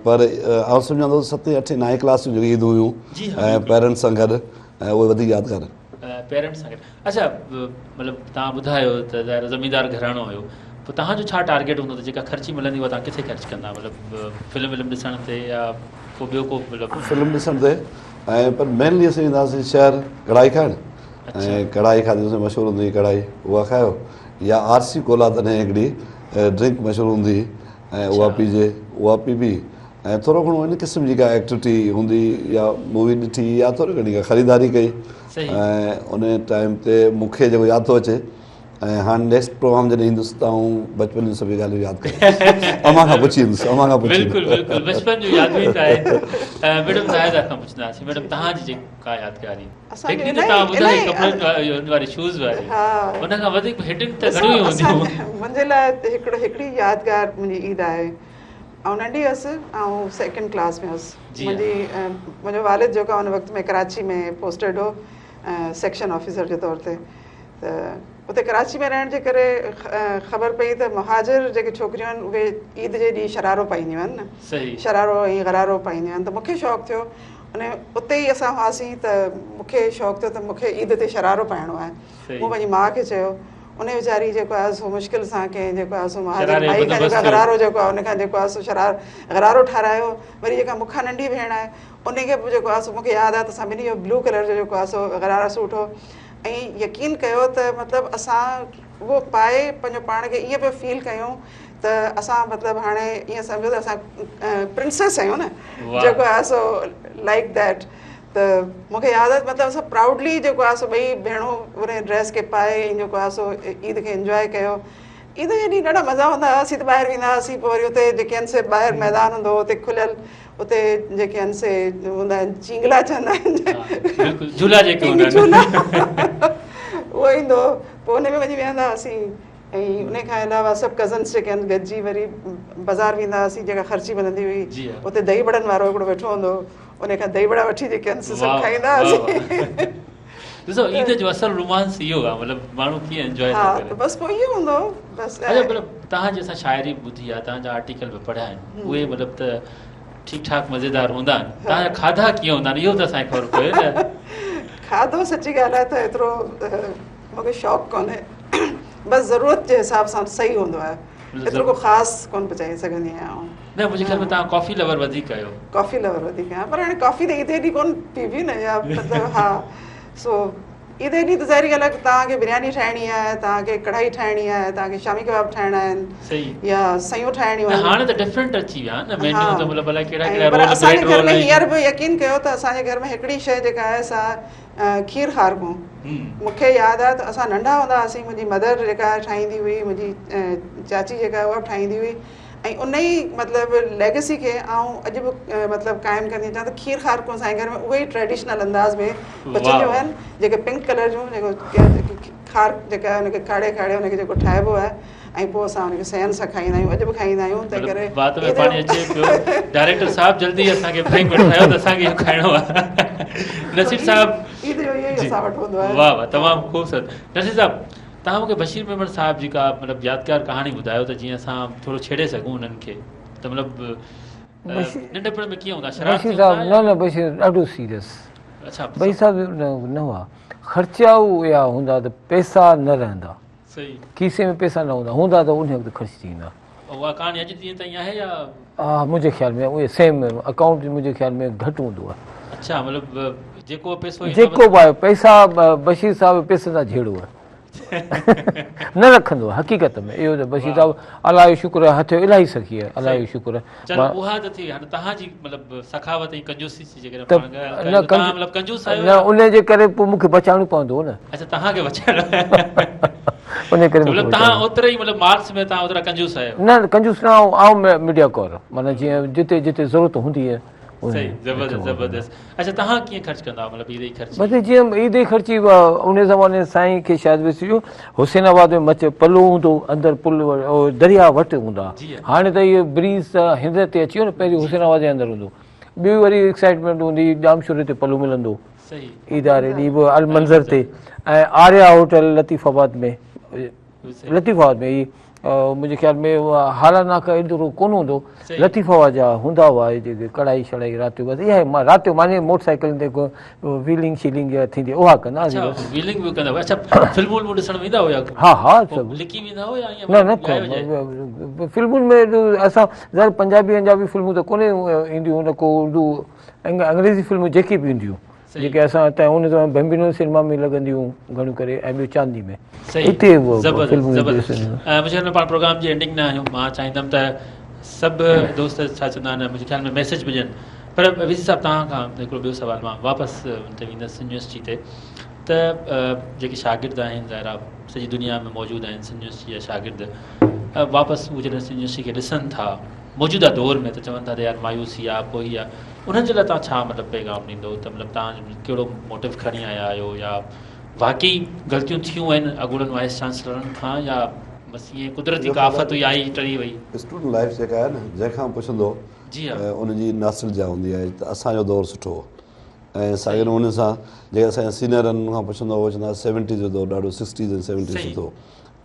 पर आउं सम्झां थो 7, 8, 9 क्लास जूं जेकी ईद हुयूं ऐं पेरेंट्स सां गॾु ऐं उहे वधीक यादगार आहिनि। पेरेंट्स सां गॾु, अच्छा मतिलबु तव्हां ॿुधायो त ज़ाहिर ज़मींदार घराणो हुयो, पोइ तव्हांजो छा टारगेट हूंदो त जेका ख़र्ची मिलंदी उहा तव्हां किथे ख़र्च कंदा? मतिलबु फिल्म ॾिसण ते या को ॿियो को? मतिलबु फिल्म ॾिसण ते, ऐं पर मेनली असीं वेंदासीं शहर कढ़ाई खाइणु, ऐं कढ़ाई खाधीसीं, मशहूरु हूंदी हुई कढ़ाई, उहा खायो, या RC कोला तॾहिं हिकिड़ी ड्रिंक मशहूरु हूंदी हुई ऐं उहा पीजे, उहा पीबी, ऐं थोरो घणो इन क़िस्म जी का एक्टिविटी हूंदी या मूवी ॾिठी या थोरी घणी का ख़रीदारी कई। ऐं उन टाइम ते मूंखे जेको यादि थो अचे त ऐं हाणे नेक्स्ट प्रोग्राम जॾहिं ईंदुसि त आउं बचपन जूं सभई ॻाल्हियूं यादि करे अमां खां पुछी ईंदुसि अमां खां पुछी बिल्कुलु बिल्कुलु बचपन जूं यादियूं त आहिनि। मैडम ज़ाहिदा खां पुछंदासीं, मैडम तव्हांजी जेका यादगारी असांजी हिकिड़ी त तव्हां ॿुधाई कपिड़नि वारी शूज़ वारी, हुन खां वधीक हिडिंग त घणियूं ई हूंदियूं। मुंहिंजे लाइ हिकिड़ी यादगार मुंहिंजी ईद आहे। ऐं नंढी हुअसि ऐं 2nd क्लास में हुअसि। मुंहिंजो वालिद जेको हुन वक़्त में कराची में पोस्टेड हो सेक्शन ऑफिसर जे तौर ते, त उते कराची में रहण जे करे ख़बर पई त मुहाजिर जेके छोकिरियूं आहिनि उहे ईद जे ॾींहुं शरारो पाईंदियूं आहिनि न, शरारो ऐं गरारो पाईंदियूं आहिनि। त मूंखे शौक़ु थियो, अने उते ई असां हुआसीं त मूंखे शौक़ु थियो त मूंखे ईद ते शरारो पाइणो आहे। मूं पंहिंजी माउ खे चयो, उन वीचारी जेको आहे सो मुश्किल सां कंहिं जेको आहे सो मुहाजिर भाई खां जेका गरारो जेको आहे उनखां जेको आहे सो गरारो ठारायो। वरी जेका मूंखां नंढी भेण आहे उनखे बि जेको आहे सो मूंखे यादि आहे त असां ॿिन्ही जो ब्लू कलर जो जेको आहे सो गरारा सूट हो। ऐं यकीन कयो त मतिलबु असां उहो पाए पंहिंजो पाण खे ईअं पियो फील कयूं त असां मतिलबु हाणे ईअं सम्झो त असां प्रिंसेस आहियूं न, जेको आहे सो लाइक दैट। त मूंखे यादि आहे मतिलबु असां प्राउडली जेको आहे सो ॿई भेणूं उन ड्रेस खे पाए जेको आहे सो ईद खे इंजॉय कयो। ईद जे ॾींहुं ॾाढा मज़ा हूंदा हुआसीं त ॿाहिरि वेंदा हुआसीं, पोइ वरी उते जेके आहिनि से ॿाहिरि मैदान हूंदो हो, उते खुलियल उते जेके आहिनि से हूंदा आहिनि चींगला चवंदा आहिनि, झूला जेके उहो ईंदो, पोइ उन में वञी वेहंदा हुआसीं। ऐं उन खां अलावा सभु कज़न्स जेके आहिनि गॾिजी वरी बाज़ारि वेंदा हुआसीं, जेका ख़र्ची मिलंदी हुई। उते दही बड़नि वारो हिकिड़ो वेठो हूंदो, उन खां दही बड़ा वठी जेके आहिनि सभु खाईंदा हुआसीं। ॾिसो ईद जो असल रोमांस इहो आहे, मतिलबु माण्हू कीअं एंजॉय हा, बसि पोइ इहो हूंदो बसि। मतिलबु तव्हांजी असां शाइरी ॿुधी आहे, तव्हांजा आर्टिकल बि पढ़िया आहिनि, उहे मतिलबु त ठीकु ठाक मज़ेदार हूंदा आहिनि। तव्हांजा खाधा कीअं हूंदा आहिनि इहो त असांखे ख़बर पए न। खाधो सची ॻाल्हि आहे त एतिरो मूंखे शौक़ु कोन्हे, बसि ज़रूरत जे हिसाब सां सही हूंदो आहे, एतिरो को ख़ासि कोन पचाए सघंदी आहियां। न मुंहिंजे ख़्याल में तव्हां कॉफ़ी लवर वधीक आहियो। कॉफ़ी लवर वधीक आहियां, पर हाणे कॉफ़ी त ईद ॾींहुं कोन पीबी न, या मतिलबु हा। सो ईद ॾींहुं त ज़ाहिरी ॻाल्हि आहे की तव्हांखे बिरयानी ठाहिणी आहे, तव्हांखे कढ़ाई ठाहिणी आहे, तव्हांखे शामी कबाब ठाहिणा आहिनि, या सयूं ठाहिणियूं आहिनि। हाणे त डिफरेंट अची विया न मेन्यू, त मतिलबु अलाए कहिड़ा कहिड़ा पर रोल असांजे घर में हींअर बि यकीन कयो त असांजे घर में हिकिड़ी शइ जेका आहे सा खीर खारकूं। मूंखे यादि आहे त असां नंढा हूंदा हुआसीं, मुंहिंजी मदर जेका ठाहींदी हुई, मुंहिंजी चाची जेका उहा बि ठाहींदी हुई, ऐं उन ई मतिलबु लेगेसी खे आउं अॼु बि मतिलबु क़ाइमु कंदी आहियां। त खीर खारकूं असांजे घर में उहे ई ट्रेडिशनल अंदाज़ में पचंदियूं आहिनि, जेके पिंक कलर जूं जेको खार जेका आहे हुनखे काड़े काड़े हुनखे जेको ठाहिबो आहे, ऐं पोइ असां हुनखे सयन सां खाईंदा आहियूं, अॼु बि खाईंदा आहियूं। तंहिं करे बात में पाणी अचे पियो। डायरेक्टर साहब जल्दी असांखे ब्रेक वठायो त असांखे इहो खाइणो आहे। नसीर साहब ईद जो इहो ई असां वटि हूंदो आहे। वाह वाह, तमामु ख़ूबसूरत। नसीर साहब तव्हां मूंखे बशीर मेमण साहब जी का मतिलबु यादगार कहाणी ॿुधायो त जीअं असां थोरो छेड़े सघूं उन्हनि खे, त मतिलबु नंढपण में कीअं हूंदा? बशीर साहब न बशीर ॾाढो सीरियस। अच्छा बशीर साहब न हुआ, ख़र्चा हुआ हूंदा त पैसा न रहंदा, सही खीसे में पैसा न हूंदा त उन वक़्तु ख़र्च थी वेंदा। उहा कहाणी अॼु ॾींहं ताईं आहे या? हा, मुंहिंजे ख़्याल में उहे सेम अकाउंट मुंहिंजे ख़्याल में घटि हूंदो आहे। अच्छा, मतिलबु जेको पैसो जेको बि आहे पैसा बशीर साहब पैसे सां जहिड़ो आहे, न रखंदो आहे हक़ीक़त में। इहो त बशीर साहब अलाह जो शुक्र आहे, हथ इलाही सखी आहे, अलाह जो शुक्र आहे। चलो उहा त थी हाणे तव्हांजी मतिलबु सखावत ऐं कंजूसी जेकॾहिं पाण मतिलबु कंजूस आहियो न, उन जे करे पोइ मूंखे बचाइणो पवंदो न। अच्छा, तव्हांखे बचाइणो उन करे मतिलबु तव्हां ओतिरे ई मतिलबु मार्क्स में तव्हां ओतिरा कंजूस आहियो? न कंजूस न आऊं मीडिया कौर, माना जीअं जिते जिते ज़रूरत हूंदी आहे। सही, ज़बरदस्त ज़बरदस्त। अच्छा, तव्हां कीअं ख़र्च कंदा मतिलबु ईद ई ख़र्च? बसि जीअं ईद ई ख़र्ची उन ज़माने साईं खे शायदि विसरियो, हुसैनाबाद में मथे पलो हूंदो, अंदरि पुल दरिया वटि हूंदा। हाणे त इहे ब्रीज हिंद ते अची वियो न, पहिरीं हुसैनाबाद जे अंदरि हूंदो। ॿियो वरी एक्साइटमेंट हूंदी, जामशोरे ते पलो मिलंदो ईदारे ॾींहुं बि अल मंज़र ते। ऐं आर्या होटल लतीफ़ाबाद में, लतीफ़ाबाद में ई मुंहिंजे ख़्याल में हालाना का एतिरो कोन हूंदो, लतीफ़ाबाद जा हूंदा हुआ जेके कढ़ाई शढ़ाई राति जो। बसि इहा मां राति जो माने मोटरसाइकिल ते व्हीलिंग शीलिंग थींदी उहा कंदा हुआसीं। व्हीलिंग बि कंदा हुआ? अच्छा, फिल्मूं ॾिसण वेंदा हुआ? हा हा, लिकी वेंदा हुआ या न न फिल्मुनि में असां ज़ाहिर पंजाबी फिल्मूं त कोन्हे ईंदियूं, न को उर्दू अंग्रेज़ी फिल्मूं जेके बि ईंदियूं, जेके असां हितां उन समय बेम्बिनो सिनेमा में लॻंदियूं घणो करे, ऐं ॿियो चांदनी में। हिते मुंहिंजे पाण प्रोग्राम जी एंडिंग न आहियूं, मां चाहींदुमि त सभु दोस्त छा चवंदा आहिनि मुंहिंजे ख़्याल में मैसेज विझनि। पर वीसी साहिबु तव्हां खां हिकिड़ो ॿियो सुवालु, मां वापसि हुन ते वेंदुसि यूनिवर्सिटी ते, त जेके शागिर्द आहिनि ज़ाहिर सॼी दुनिया में मौजूदु आहिनि सिंध यूनिवर्सिटी जा शागिर्द वापसि उहे जॾहिं सिंध यूनिवर्सिटी खे ॾिसनि था मौजूदा दौर में त चवनि था त यार मायूसी आहे पोइ आहे उन्हनि जे लाइ तव्हां छा मतिलबु पैगाम ॾींदो त मतिलबु तव्हां कहिड़ो मोटिव खणी आया आहियो या वाक़ई ग़लतियूं थियूं आहिनि अॻूणनि वाइस चांसलरनि खां या बसि ईअं कुदरती काफ़त हुई आई टरी वई स्टूडेंट लाइफ जेका आहे न जंहिंखां पुछंदो जी हा उनजी नास्टैल्जिया हूंदी आहे त असांजो दौरु सुठो हो ऐं साॻियो उन सां जेके असांजा सीनियरनि खां पुछंदो उहो चवंदा 70s जो दौरु ॾाढो 60s ऐं 70s सुठो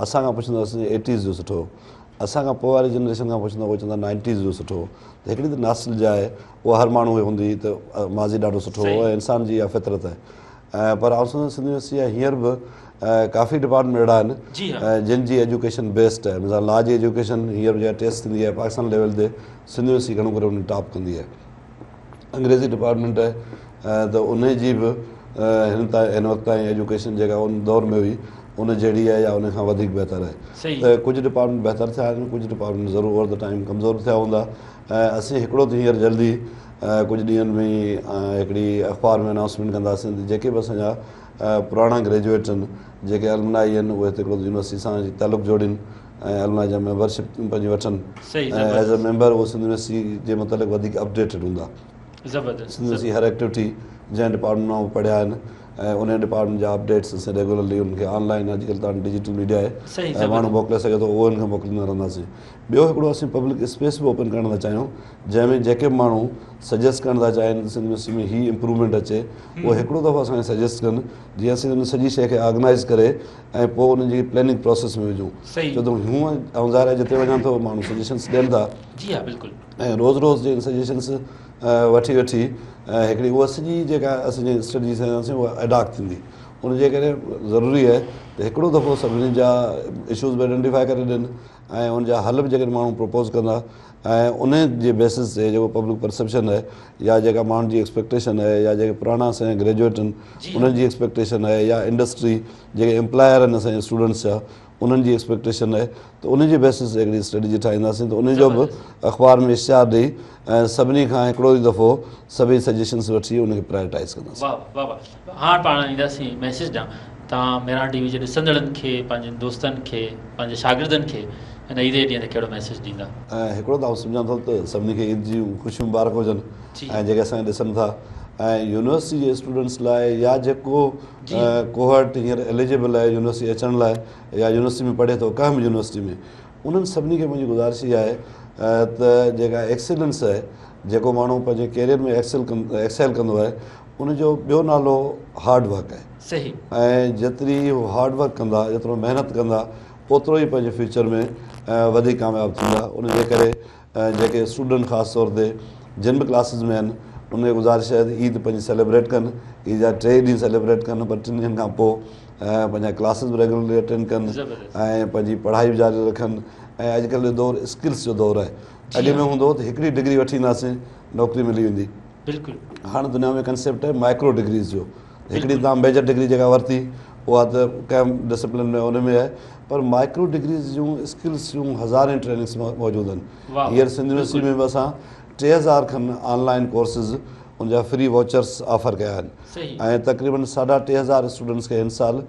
असांखां पुछंदो असांजे 80s जो सुठो असांखां पोइ वारी जनरेशन खां पुछंदो उहो चवंदा 90s जो सुठो त हिकिड़ी त नास्टैल्जिया आहे उहा हर माण्हू खे हूंदी त माज़ी ॾाढो सुठो हो ऐं इंसान जी इहा फितरत आहे पर आउं सम्झां सिंध यूनिवर्सिटी आहे हींअर बि काफ़ी डिपार्टमेंट अहिड़ा आहिनि जिन जी एजुकेशन बेस्ड आहे मिसाल लॉ जी एजुकेशन हींअर जेका टेस्ट थींदी आहे पाकिस्तान लेवल ते सिंध यूनिवर्सिटी घणो करे उन टॉप कंदी आहे अंग्रेज़ी डिपार्टमेंट आहे त उन जी बि हिन वक़्त ताईं एजुकेशन जेका उन दौर में हुई उन जहिड़ी आहे या उन खां वधीक बहितर आहे त कुझु डिपार्टमेंट बहितर थिया आहिनि कुझु डिपार्टमेंट ज़रूरु ओवर द टाइम कमज़ोर थिया हूंदा ऐं असीं हिकिड़ो त हींअर जल्दी कुझु ॾींहंनि में हिकिड़ी अख़बार में अनाउंसमेंट कंदासीं जेके बि असांजा पुराणा ग्रेजुएट आहिनि जेके अलमनाई आहिनि उहे हिते हिकिड़ो यूनिवर्सिटी सां तालुक़ु जोड़ीनि ऐं अलमनाई जा मेंबरशिप पंहिंजी वठनि ऐं एज़ अ मेंबर उहो सिंध यूनिवर्सिटी जे मुतालिक़ वधीक अपडेटेड हूंदा सिंध यूनिवर्सिटी हर एक्टिविटी जंहिं डिपार्टमेंट मां पढ़िया आहिनि ऐं उन डिपार्टमेंट जा अपडेट्स असां रेगुलरली उनखे ऑनलाइन अॼुकल्ह तव्हां डिजिटल मीडिया आहे ऐं माण्हू मोकिले सघे थो उहो उनखे मोकिलींदा रहंदासीं ॿियो हिकिड़ो असीं पब्लिक स्पेस बि ओपन करणु था चाहियूं जंहिंमें जेके बि माण्हू सजेस्ट करणु था चाहिनि सिंध यूनिवर्सिटी में हीअ इम्प्रूवमेंट अचे उहो हिकिड़ो दफ़ो असांखे सजेस्ट कनि जीअं असीं उन सॼी शइ खे ऑर्गनाइज़ करे ऐं पोइ उनजी प्लैनिंग प्रोसेस में विझूं छो त हूअं ऐं ज़ाहिर आहे जिते वञा थो माण्हू सजेशन्स ॾियनि था ऐं रोज़ रोज़ जे सजेशन्स वठी हिकिड़ी उहा सॼी जेका असांजी स्टडीज़ आहिनि उहा अडॉप्ट थींदी उनजे करे ज़रूरी आहे त हिकिड़ो दफ़ो सभिनी जा इशूज़ बि आइडेंटिफाई करे ॾियनि ऐं उनजा हल बि जेके माण्हू प्रपोज़ कंदा ऐं उन जे बेसिस ते जेको पब्लिक परसेप्शन आहे या जेका माण्हुनि जी एक्सपेक्टेशन आहे या जेके पुराणा असांजा ग्रेजुएट आहिनि उन्हनि जी एक्सपेक्टेशन आहे या इंडस्ट्री जेके एम्प्लॉयर आहिनि असांजे स्टूडेंट्स जा उन्हनि जी एक्सपेक्टेशन आहे त उनजे बेसिस ते हिकिड़ी स्ट्रेटजी ठाहींदासीं त उनजो बि अख़बार में इश्तिहार ॾेई ऐं सभिनी खां हिकिड़ो ई दफ़ो सभई सजेशन्स वठी उनखे प्रायोरिटाइज़ कंदासीं हाणे पाण ईंदासीं मैसेज ॾांहुं तव्हां मेरा टीवी जे ॾिसंदड़नि खे पंहिंजनि दोस्तनि खे पंहिंजे शागिर्दनि खे हिन ईद जे ॾींहं ते कहिड़ो मैसेज ॾींदा ऐं हिकिड़ो त आउं सम्झां थो त सभिनी खे ईद जूं ख़ुशियूं मुबारक हुजनि ऐं जेके असांखे ॾिसनि था ऐं यूनिवर्सिटी जे स्टूडेंट्स लाइ या जेको कोहर्ट हींअर एलिजिबल आहे यूनिवर्सिटी अचण लाइ या यूनिवर्सिटी में पढ़े थो कंहिं बि यूनिवर्सिटी में उन्हनि सभिनी खे मुंहिंजी गुज़ारिश इहा आहे त जेका एक्सीलेंस आहे जेको माण्हू पंहिंजे कैरियर में एक्सेल कंदो आहे उनजो ॿियो नालो हार्ड वर्क आहे ऐं जेतिरी हू हार्ड वर्क कंदा जेतिरो महिनत कंदा ओतिरो ई पंहिंजे फ्यूचर में वधीक कामयाबु थींदा उनजे करे जेके स्टूडेंट ख़ासि तौर ते जिन बि क्लासिस में आहिनि उनखे गुज़ारिश आहे त ईद पंहिंजी सेलिब्रेट कनि ईद जा 3 ॾींहं सेलिब्रेट कनि पर 3 ॾींहंनि खां पोइ पंहिंजा क्लासिस बि रेगुलरली अटेंड कनि ऐं पंहिंजी पढ़ाई बि जारी रखनि ऐं अॼुकल्ह जो दौरु स्किल्स जो दौरु आहे अॻे में हूंदो त हिकिड़ी डिग्री वठी ईंदासीं नौकिरी मिली वेंदी हाणे दुनिया में कंसेप्ट आहे माइक्रो डिग्रीज़ जो हिकिड़ी तव्हां मेजर डिग्री जेका वरिती उहा त कंहिं डिसिप्लिन में उन में आहे पर माइक्रो डिग्रीज़ जूं स्किल्स जूं हज़ारें ट्रेनिंग्स मौजूदु आहिनि हींअर सिंध यूनिवर्सिटी में बि असां 3000 खनि ऑनलाइन कोर्सिस उनजा फ्री वॉचर्स ऑफर कया आहिनि ऐं तक़रीबन 3500 स्टूडेंट्स खे हिन साल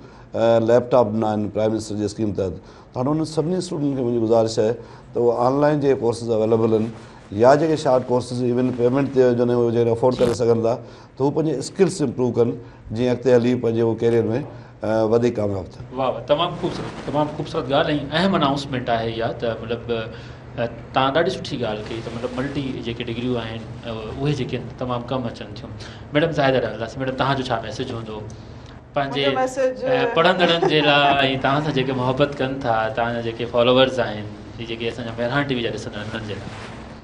लैपटॉप ॾिना आहिनि प्राइम मिनिस्टर जी स्कीम तहत हाणे उन्हनि सभिनी स्टूडेंट खे मुंहिंजी गुज़ारिश आहे त उहे ऑनलाइन जेके कोर्सिस अवेलेबल आहिनि या जेके शार्ट कोर्सिस इवन पेमेंट ते जॾहिं उहे जेके अफोर्ड करे सघनि था त हू पंहिंजे स्किल्स इम्प्रूव कनि जीअं अॻिते हली पंहिंजे उहो कैरियर में वधीक कामयाबु थियनि वाह तमामु ख़ूबसूरत ॻाल्हि ऐं अहम अनाउंसमेंट आहे इहा त मतिलबु तव्हां ॾाढी सुठी ॻाल्हि कई त मतिलबु मल्टी जेके डिग्रियूं आहिनि उहे जेके तमामु कमु अचनि थियूं मैडम ज़ाहिर रहंदासीं मैडम तव्हांजो छा मैसेज हूंदो पंहिंजे पढ़ंदड़नि जे लाइ ऐं तव्हां सां जेके मोहबत कनि था तव्हांजा जेके फॉलोवर्स आहिनि जेके असांजा मेहरान टीवी जा ॾिसंदा आहिनि उन्हनि जे लाइ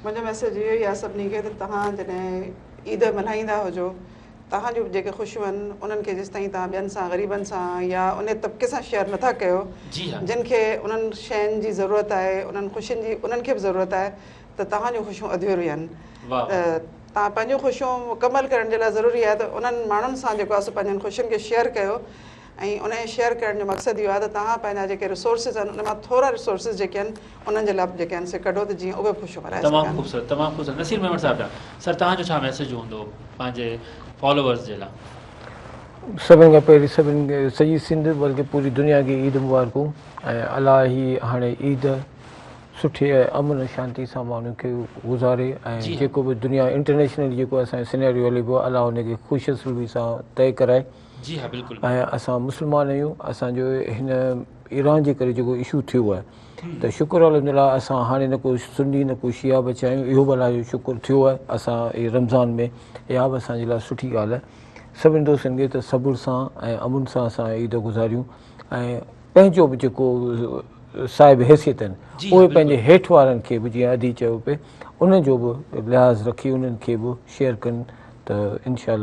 मुंहिंजो मैसेज इहो ई आहे सभिनी खे त तव्हां जॾहिं ईद मल्हाईंदा हुजो तव्हांजूं जेके ख़ुशियूं आहिनि उन्हनि खे जेसि ताईं तव्हां ॿियनि सां ग़रीबनि सां या उन तबिके सां शेयर नथा कयो जिन खे उन्हनि शयुनि जी ज़रूरत आहे उन्हनि ख़ुशियुनि जी उन्हनि खे बि ज़रूरत आहे त तव्हांजूं ख़ुशियूं अधूरियूं आहिनि तव्हां पंहिंजूं ख़ुशियूं मुकमल करण जे लाइ ज़रूरी आहे त उन्हनि माण्हुनि सां जेको आहे पंहिंजनि ख़ुशियुनि खे शेयर कयो ऐं उन शेयर करण जो मक़सदु इहो आहे त तव्हां पंहिंजा जेके रिसोर्सिस आहिनि उन मां थोरा रिसोर्सिस जेके आहिनि उन्हनि जे लाइ जेके आहिनि से कढो त जीअं उहे ख़ुशियूं मल्हाए सघनि तमामु ख़ूबसूरत नसीर मेमण साहिब सर तव्हांजो छा मैसेज हूंदो पंहिंजे फॉलोवर्स जे लाइ सभिनि खां पहिरीं सभिनि खे सॼी सिंध बल्कि पूरी दुनिया खे ईद मुबारकूं ऐं अलाह ही हाणे ईद सुठी ऐं अमन शांति सां माण्हुनि खे गुज़ारे ऐं जेको बि दुनिया इंटरनेशनल जेको असांजो सिनेरियो हले पियो अलाह हुनखे ख़ुशि असलूबी सां तय कराए। जी हा बिल्कुलु। ऐं असां मुस्लमान आहियूं, असांजो हिन ईरान जे करे जेको इशू थियो आहे त शुक्र अल्हम्दुलिल्लाह असां हाणे न को सुन्नी न को शिया बचा आहियूं, इहो बि अलाह जो शुक्र थियो आहे असां इहे रमज़ान में, इहा बि असांजे लाइ सुठी ॻाल्हि आहे। सभिनि दोस्तनि खे त सबुर सां ऐं अमुन सां असां ईद गुज़ारियूं ऐं पंहिंजो बि जेको साहिब हैसियत आहिनि उहे पंहिंजे हेठि वारनि खे बि जीअं अदी चयो पिए उन्हनि जो बि लिहाज़ रखी उन्हनि खे बि शेयर कनि त इनशा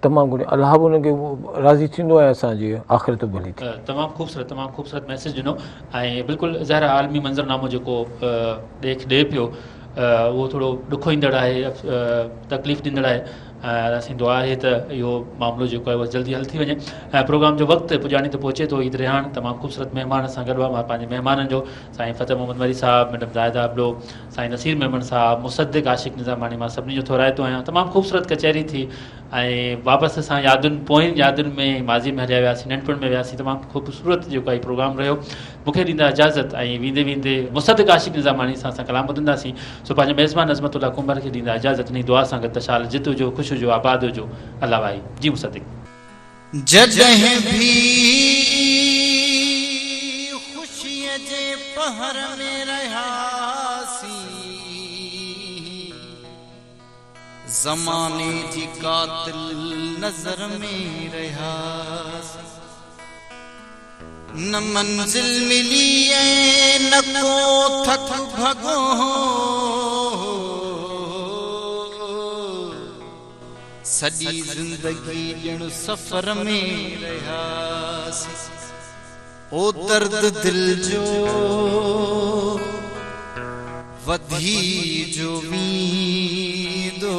तमामु घणी अलाह बि उनखे राज़ी थींदो आहे, असांजी आख़िरत भली थी। तमामु ख़ूबसूरत मैसेज ॾिनो ऐं बिल्कुलु ज़ाहिर आलमी मंज़रनामो जेको ॾे पियो उहो थोरो ॾुखो ईंदड़ आहे, तकलीफ़ ॾींदड़ आहे। असां दुआ आहे त इहो मामिलो जेको आहे उहो जल्दी हल थी वञे ऐं प्रोग्राम जो वक़्तु पुॼाणी त पहुचे थो। ईद रिहान तमामु ख़ूबसूरत महिमान सां गॾु आहे, मां पंहिंजे महिमाननि जो साईं फ़तेह मोहम्मद मरी साहिबु, मैडम ज़ाहिदा अबलो, साईं नसीर मेमन साहिबु, मुसद्दिक़ आशिक़ निज़ामानी, मां सभिनी जो थोराइतो आहियां। तमामु ख़ूबसूरत कचहरी थी ऐं वापसि असां पोयनि यादुनि में माज़ी में हलिया वियासीं, नंढपण में वियासीं। तमामु ख़ूबसूरत जेको आहे प्रोग्राम रहियो। मूंखे ॾींदा इजाज़त ऐं वेंदे वेंदे मुसद्दिक़ आशिक़ निज़ामानी सां असां कलाम ॿुधंदासीं। सो पंहिंजे मेज़बान अज़मतुल्लाह कुंबर खे ॾींदा इजाज़त, इन दुआ सां गॾु त शाल जित हुजो, ख़ुशि हुजो, आबाद हुजो। अल्लाह भाई जी मुसद्दिक़। जॾहिं भी ख़ुशीअ जे पहर में रहियासीं, ज़माने जी कातिल नज़र में रहियासीं, न मंज़िल मिली ऐं न को थक भॻो, सॼी ज़िंदगी ॼण सफ़र में रहियासीं। ओ दर्द दिल जो वधी जो वींदो,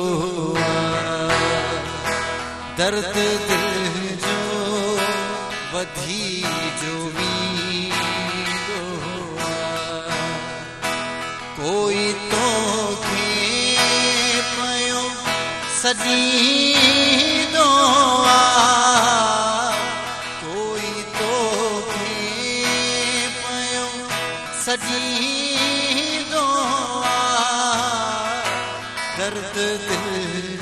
दर्द दिल जो वधी जो वींदो, कोई तो पयो सजीदो कोई तो पयो सजीदो, दर्द दिल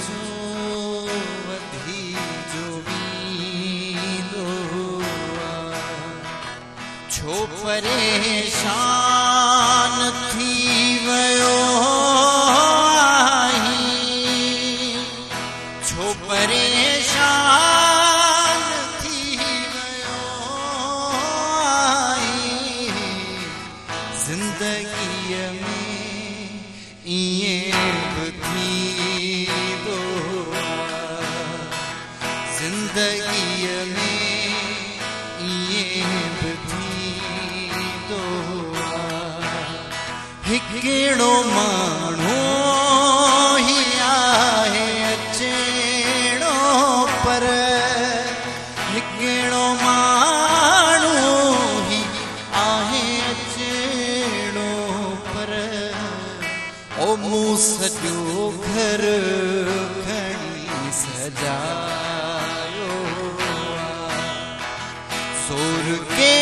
जो वधी जो वींदो, छो परेशान थी वियो परेशान थी वियो ज़िंदगीअ में ईअं बि थींदो, ज़िंदगीअ में ईअं बि थींदो। हिकिड़ो माण्हू ही आहे अचेड़ो, पर हिकिड़ो माण्हू ही आहे अचेड़ो, पर ओ मूं सॼो घर खणी सजायो, सोर के